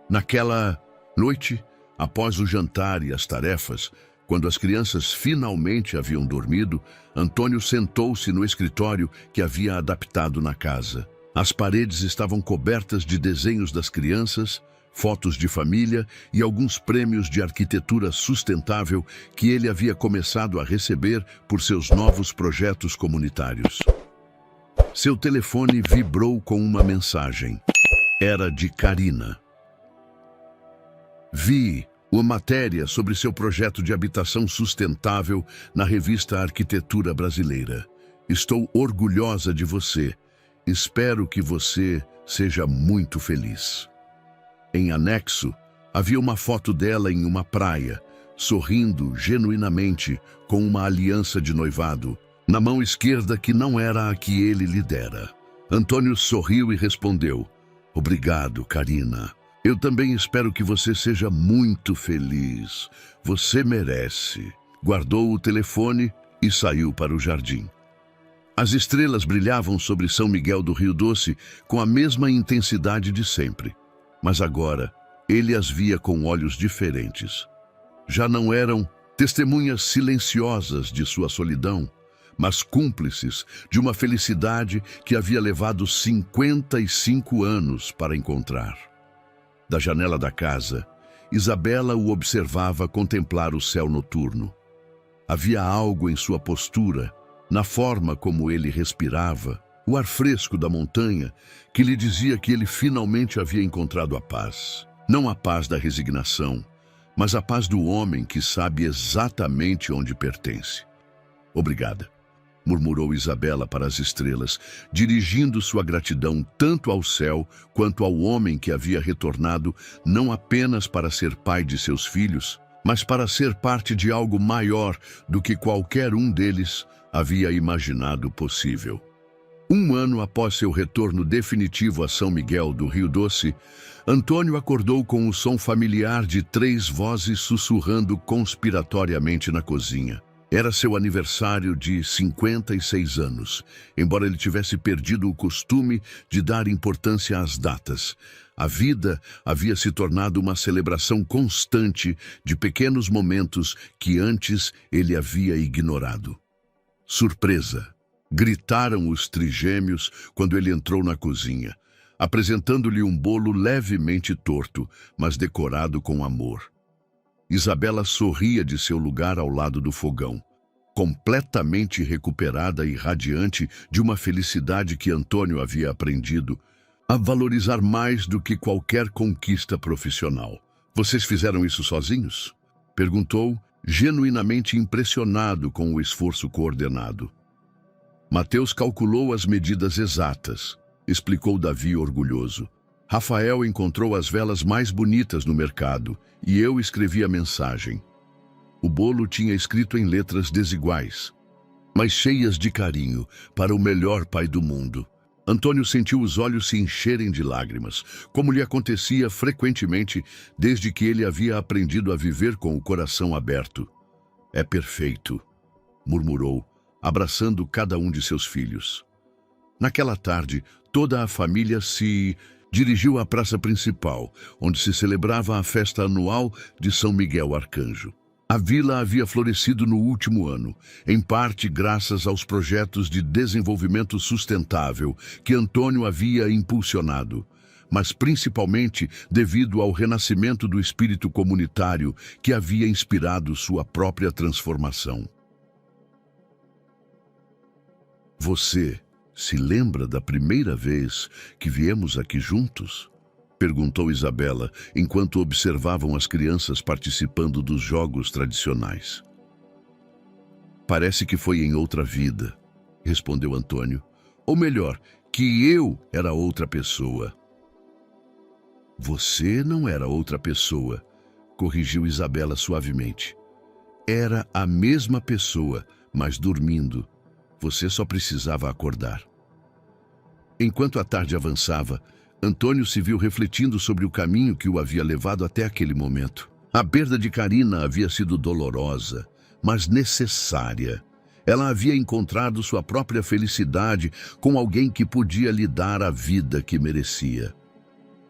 Naquela noite, após o jantar e as tarefas, quando as crianças finalmente haviam dormido, Antônio sentou-se no escritório que havia adaptado na casa. As paredes estavam cobertas de desenhos das crianças, fotos de família e alguns prêmios de arquitetura sustentável que ele havia começado a receber por seus novos projetos comunitários. Seu telefone vibrou com uma mensagem. Era de Karina. Vi uma matéria sobre seu projeto de habitação sustentável na revista Arquitetura Brasileira. Estou orgulhosa de você. Espero que você seja muito feliz. Em anexo, havia uma foto dela em uma praia, sorrindo genuinamente com uma aliança de noivado, na mão esquerda que não era a que ele lhe dera. Antônio sorriu e respondeu: Obrigado, Karina. Eu também espero que você seja muito feliz. Você merece. Guardou o telefone e saiu para o jardim. As estrelas brilhavam sobre São Miguel do Rio Doce com a mesma intensidade de sempre. Mas agora, ele as via com olhos diferentes. Já não eram testemunhas silenciosas de sua solidão, mas cúmplices de uma felicidade que havia levado 55 anos para encontrar. Da janela da casa, Isabela o observava contemplar o céu noturno. Havia algo em sua postura, na forma como ele respirava, o ar fresco da montanha, que lhe dizia que ele finalmente havia encontrado a paz. Não a paz da resignação, mas a paz do homem que sabe exatamente onde pertence. Obrigada, murmurou Isabela para as estrelas, dirigindo sua gratidão tanto ao céu quanto ao homem que havia retornado não apenas para ser pai de seus filhos, mas para ser parte de algo maior do que qualquer um deles havia imaginado possível. 1 ano após seu retorno definitivo a São Miguel do Rio Doce, Antônio acordou com o som familiar de 3 vozes sussurrando conspiratoriamente na cozinha. Era seu aniversário de 56 anos, embora ele tivesse perdido o costume de dar importância às datas. A vida havia se tornado uma celebração constante de pequenos momentos que antes ele havia ignorado. Surpresa! Gritaram os trigêmeos quando ele entrou na cozinha, apresentando-lhe um bolo levemente torto, mas decorado com amor. Isabela sorria de seu lugar ao lado do fogão, completamente recuperada e radiante de uma felicidade que Antônio havia aprendido a valorizar mais do que qualquer conquista profissional. Vocês fizeram isso sozinhos? Perguntou, genuinamente impressionado com o esforço coordenado. Mateus calculou as medidas exatas, explicou Davi orgulhoso. Rafael encontrou as velas mais bonitas no mercado e eu escrevi a mensagem. O bolo tinha escrito em letras desiguais, mas cheias de carinho, para o melhor pai do mundo. Antônio sentiu os olhos se encherem de lágrimas, como lhe acontecia frequentemente desde que ele havia aprendido a viver com o coração aberto. É perfeito, murmurou, abraçando cada um de seus filhos. Naquela tarde, toda a família se dirigiu à praça principal, onde se celebrava a festa anual de São Miguel Arcanjo. A vila havia florescido no último ano, em parte graças aos projetos de desenvolvimento sustentável que Antônio havia impulsionado, mas principalmente devido ao renascimento do espírito comunitário que havia inspirado sua própria transformação. Você se lembra da primeira vez que viemos aqui juntos? Perguntou Isabela, enquanto observavam as crianças participando dos jogos tradicionais. Parece que foi em outra vida, respondeu Antônio. Ou melhor, que eu era outra pessoa. Você não era outra pessoa, corrigiu Isabela suavemente. Era a mesma pessoa, mas dormindo. Você só precisava acordar. Enquanto a tarde avançava, Antônio se viu refletindo sobre o caminho que o havia levado até aquele momento. A perda de Karina havia sido dolorosa, mas necessária. Ela havia encontrado sua própria felicidade com alguém que podia lhe dar a vida que merecia.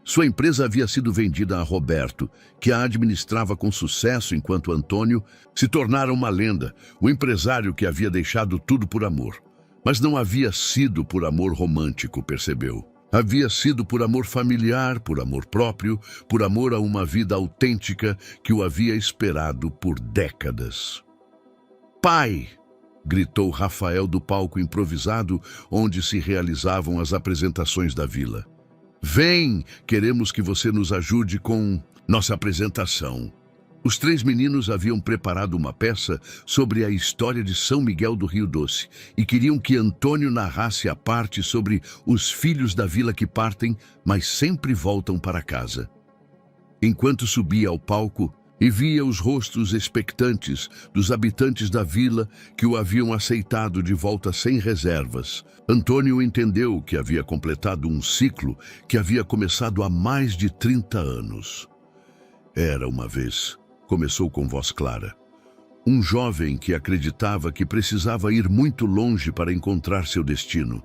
Sua empresa havia sido vendida a Roberto, que a administrava com sucesso enquanto Antônio se tornara uma lenda, o empresário que havia deixado tudo por amor. Mas não havia sido por amor romântico, percebeu. Havia sido por amor familiar, por amor próprio, por amor a uma vida autêntica que o havia esperado por décadas. "Pai!" gritou Rafael do palco improvisado onde se realizavam as apresentações da vila. "Vem, queremos que você nos ajude com nossa apresentação." Os três meninos haviam preparado uma peça sobre a história de São Miguel do Rio Doce e queriam que Antônio narrasse a parte sobre os filhos da vila que partem, mas sempre voltam para casa. Enquanto subia ao palco e via os rostos expectantes dos habitantes da vila que o haviam aceitado de volta sem reservas, Antônio entendeu que havia completado um ciclo que havia começado há mais de 30 anos. Era uma vez, começou com voz clara, um jovem que acreditava que precisava ir muito longe para encontrar seu destino.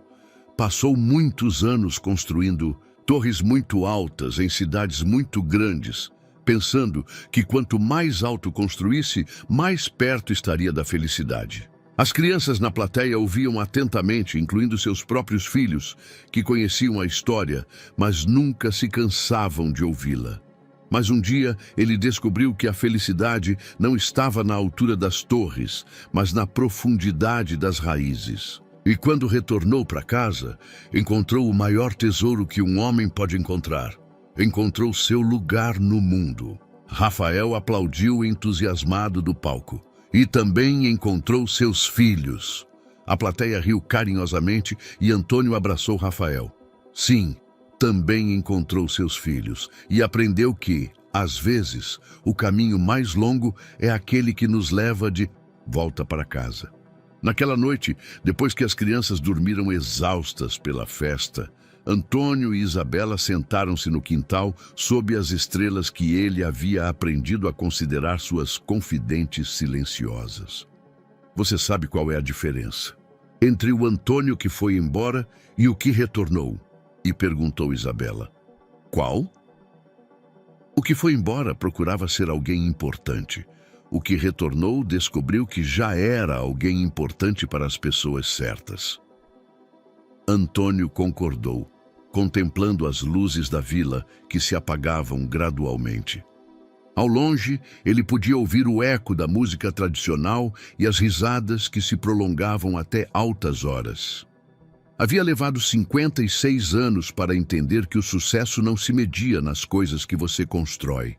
Passou muitos anos construindo torres muito altas em cidades muito grandes, pensando que quanto mais alto construísse, mais perto estaria da felicidade. As crianças na plateia ouviam atentamente, incluindo seus próprios filhos, que conheciam a história, mas nunca se cansavam de ouvi-la. Mas um dia ele descobriu que a felicidade não estava na altura das torres, mas na profundidade das raízes. E quando retornou para casa, encontrou o maior tesouro que um homem pode encontrar. Encontrou seu lugar no mundo. Rafael aplaudiu entusiasmado do palco. E também encontrou seus filhos. A plateia riu carinhosamente e Antônio abraçou Rafael. Sim, também encontrou seus filhos e aprendeu que, às vezes, o caminho mais longo é aquele que nos leva de volta para casa. Naquela noite, depois que as crianças dormiram exaustas pela festa, Antônio e Isabela sentaram-se no quintal sob as estrelas que ele havia aprendido a considerar suas confidentes silenciosas. Você sabe qual é a diferença entre o Antônio que foi embora e o que retornou? E perguntou Isabela. Qual? O que foi embora procurava ser alguém importante. O que retornou descobriu que já era alguém importante para as pessoas certas. Antônio concordou, contemplando as luzes da vila que se apagavam gradualmente. Ao longe, ele podia ouvir o eco da música tradicional e as risadas que se prolongavam até altas horas. Havia levado 56 anos para entender que o sucesso não se media nas coisas que você constrói,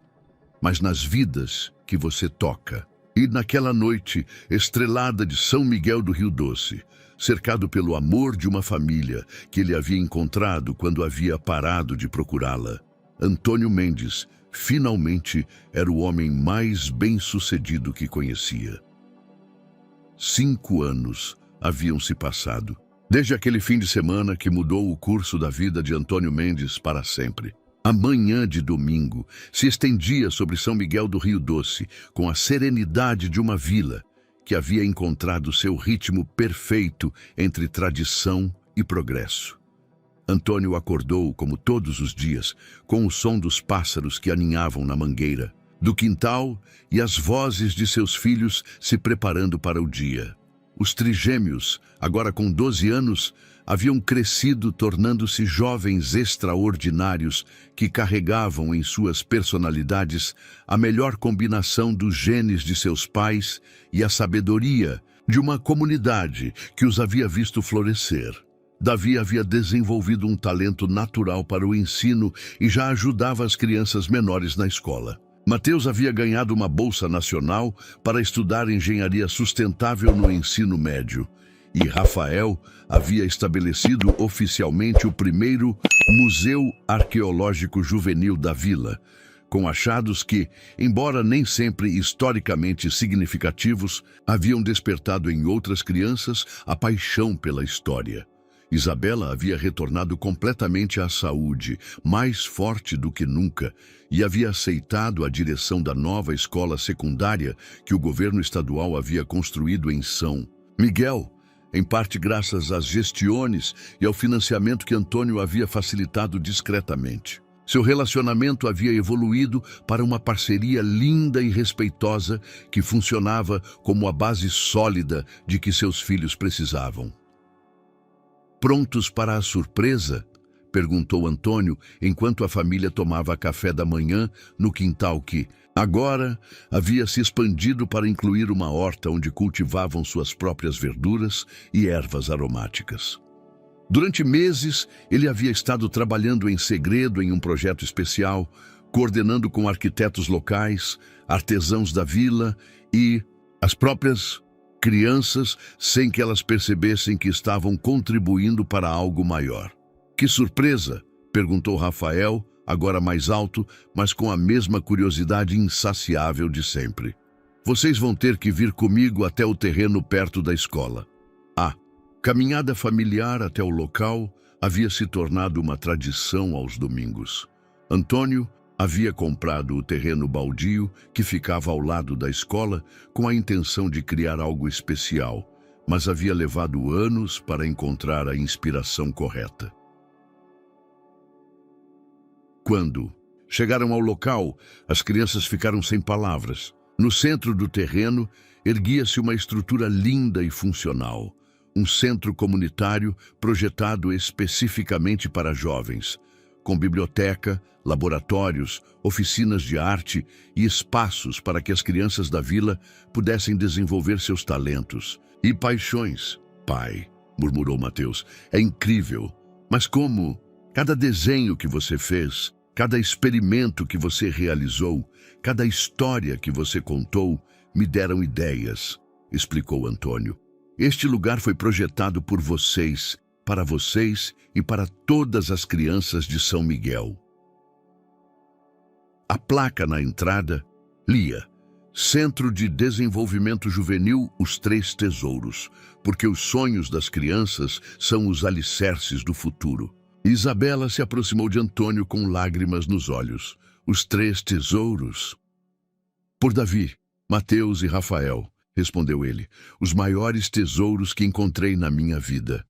mas nas vidas que você toca. E naquela noite estrelada de São Miguel do Rio Doce, cercado pelo amor de uma família que ele havia encontrado quando havia parado de procurá-la, Antônio Mendes finalmente era o homem mais bem-sucedido que conhecia. 5 anos haviam se passado, desde aquele fim de semana que mudou o curso da vida de Antônio Mendes para sempre. A manhã de domingo se estendia sobre São Miguel do Rio Doce com a serenidade de uma vila que havia encontrado seu ritmo perfeito entre tradição e progresso. Antônio acordou, como todos os dias, com o som dos pássaros que aninhavam na mangueira, do quintal e as vozes de seus filhos se preparando para o dia. Os trigêmeos, agora com 12 anos, haviam crescido tornando-se jovens extraordinários que carregavam em suas personalidades a melhor combinação dos genes de seus pais e a sabedoria de uma comunidade que os havia visto florescer. Davi havia desenvolvido um talento natural para o ensino e já ajudava as crianças menores na escola. Mateus havia ganhado uma bolsa nacional para estudar engenharia sustentável no ensino médio. E Rafael havia estabelecido oficialmente o primeiro Museu Arqueológico Juvenil da vila, com achados que, embora nem sempre historicamente significativos, haviam despertado em outras crianças a paixão pela história. Isabela havia retornado completamente à saúde, mais forte do que nunca, e havia aceitado a direção da nova escola secundária que o governo estadual havia construído em São Miguel, em parte graças às gestiones e ao financiamento que Antônio havia facilitado discretamente. Seu relacionamento havia evoluído para uma parceria linda e respeitosa que funcionava como a base sólida de que seus filhos precisavam. Prontos para a surpresa? Perguntou Antônio, enquanto a família tomava café da manhã no quintal que, agora, havia se expandido para incluir uma horta onde cultivavam suas próprias verduras e ervas aromáticas. Durante meses, ele havia estado trabalhando em segredo em um projeto especial, coordenando com arquitetos locais, artesãos da vila e as próprias crianças, sem que elas percebessem que estavam contribuindo para algo maior. Que surpresa! Perguntou Rafael, agora mais alto, mas com a mesma curiosidade insaciável de sempre. Vocês vão ter que vir comigo até o terreno perto da escola. A caminhada familiar até o local havia se tornado uma tradição aos domingos. Antônio havia comprado o terreno baldio que ficava ao lado da escola com a intenção de criar algo especial, mas havia levado anos para encontrar a inspiração correta. Quando chegaram ao local, as crianças ficaram sem palavras. No centro do terreno, erguia-se uma estrutura linda e funcional, um centro comunitário projetado especificamente para jovens, com biblioteca, laboratórios, oficinas de arte e espaços para que as crianças da vila pudessem desenvolver seus talentos e paixões. Pai, murmurou Mateus, é incrível, mas como? Cada desenho que você fez, cada experimento que você realizou, cada história que você contou, me deram ideias, explicou Antônio. Este lugar foi projetado por vocês, para vocês e para todas as crianças de São Miguel. A placa na entrada lia: Centro de Desenvolvimento Juvenil Os Três Tesouros, porque os sonhos das crianças são os alicerces do futuro. Isabela se aproximou de Antônio com lágrimas nos olhos. Os três tesouros? Por Davi, Mateus e Rafael, respondeu ele, os maiores tesouros que encontrei na minha vida.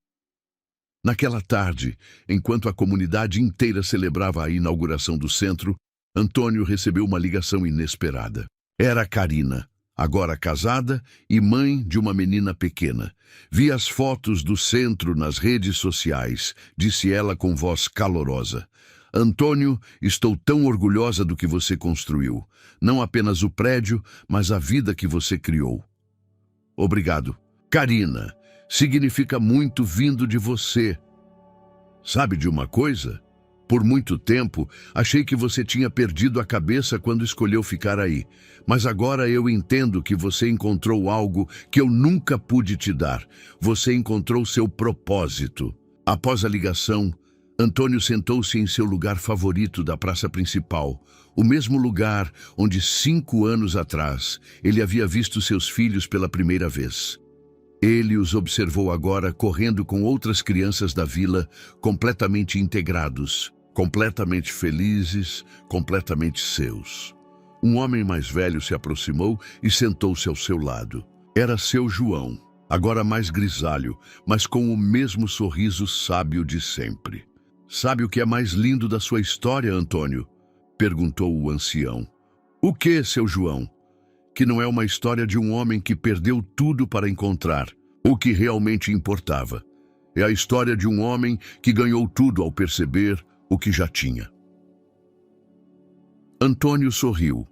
Naquela tarde, enquanto a comunidade inteira celebrava a inauguração do centro, Antônio recebeu uma ligação inesperada. Era Karina, agora casada e mãe de uma menina pequena. Vi as fotos do centro nas redes sociais, disse ela com voz calorosa. Antônio, estou tão orgulhosa do que você construiu. Não apenas o prédio, mas a vida que você criou. Obrigado. Karina, significa muito vindo de você. Sabe de uma coisa? Por muito tempo, achei que você tinha perdido a cabeça quando escolheu ficar aí. Mas agora eu entendo que você encontrou algo que eu nunca pude te dar. Você encontrou seu propósito. Após a ligação, Antônio sentou-se em seu lugar favorito da praça principal, o mesmo lugar onde 5 anos atrás ele havia visto seus filhos pela primeira vez. Ele os observou agora correndo com outras crianças da vila, completamente integrados, completamente felizes, completamente seus. Um homem mais velho se aproximou e sentou-se ao seu lado. Era seu João, agora mais grisalho, mas com o mesmo sorriso sábio de sempre. Sabe o que é mais lindo da sua história, Antônio? Perguntou o ancião. O que, seu João? Que não é uma história de um homem que perdeu tudo para encontrar o que realmente importava. É a história de um homem que ganhou tudo ao perceber o que já tinha. Antônio sorriu,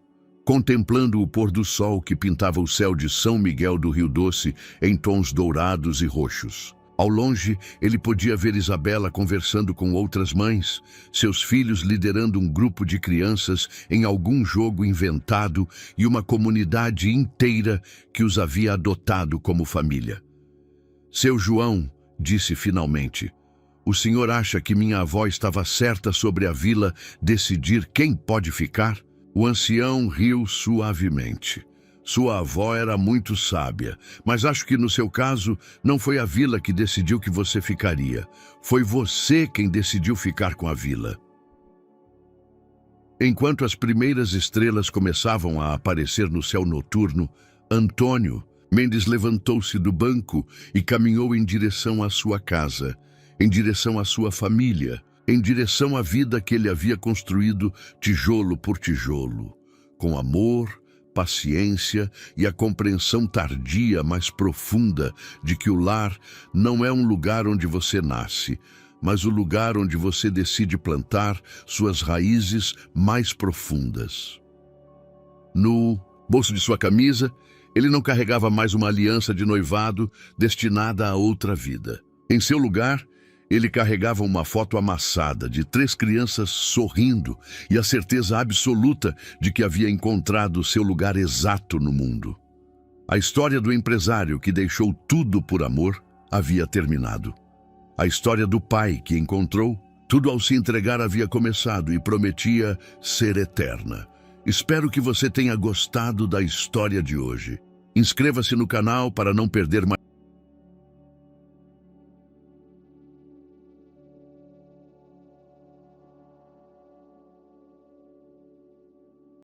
contemplando o pôr do sol que pintava o céu de São Miguel do Rio Doce em tons dourados e roxos. Ao longe, ele podia ver Isabela conversando com outras mães, seus filhos liderando um grupo de crianças em algum jogo inventado e uma comunidade inteira que os havia adotado como família. Seu João, disse finalmente, o senhor acha que minha avó estava certa sobre a vila decidir quem pode ficar? O ancião riu suavemente. Sua avó era muito sábia, mas acho que no seu caso não foi a vila que decidiu que você ficaria. Foi você quem decidiu ficar com a vila. Enquanto as primeiras estrelas começavam a aparecer no céu noturno, Antônio Mendes levantou-se do banco e caminhou em direção à sua casa, em direção à sua família, em direção à vida que ele havia construído tijolo por tijolo, com amor, paciência e a compreensão tardia, mas profunda, de que o lar não é um lugar onde você nasce, mas o lugar onde você decide plantar suas raízes mais profundas. No bolso de sua camisa, ele não carregava mais uma aliança de noivado destinada a outra vida. Em seu lugar, ele carregava uma foto amassada de 3 crianças sorrindo e a certeza absoluta de que havia encontrado seu lugar exato no mundo. A história do empresário que deixou tudo por amor havia terminado. A história do pai que encontrou tudo ao se entregar havia começado e prometia ser eterna. Espero que você tenha gostado da história de hoje. Inscreva-se no canal para não perder mais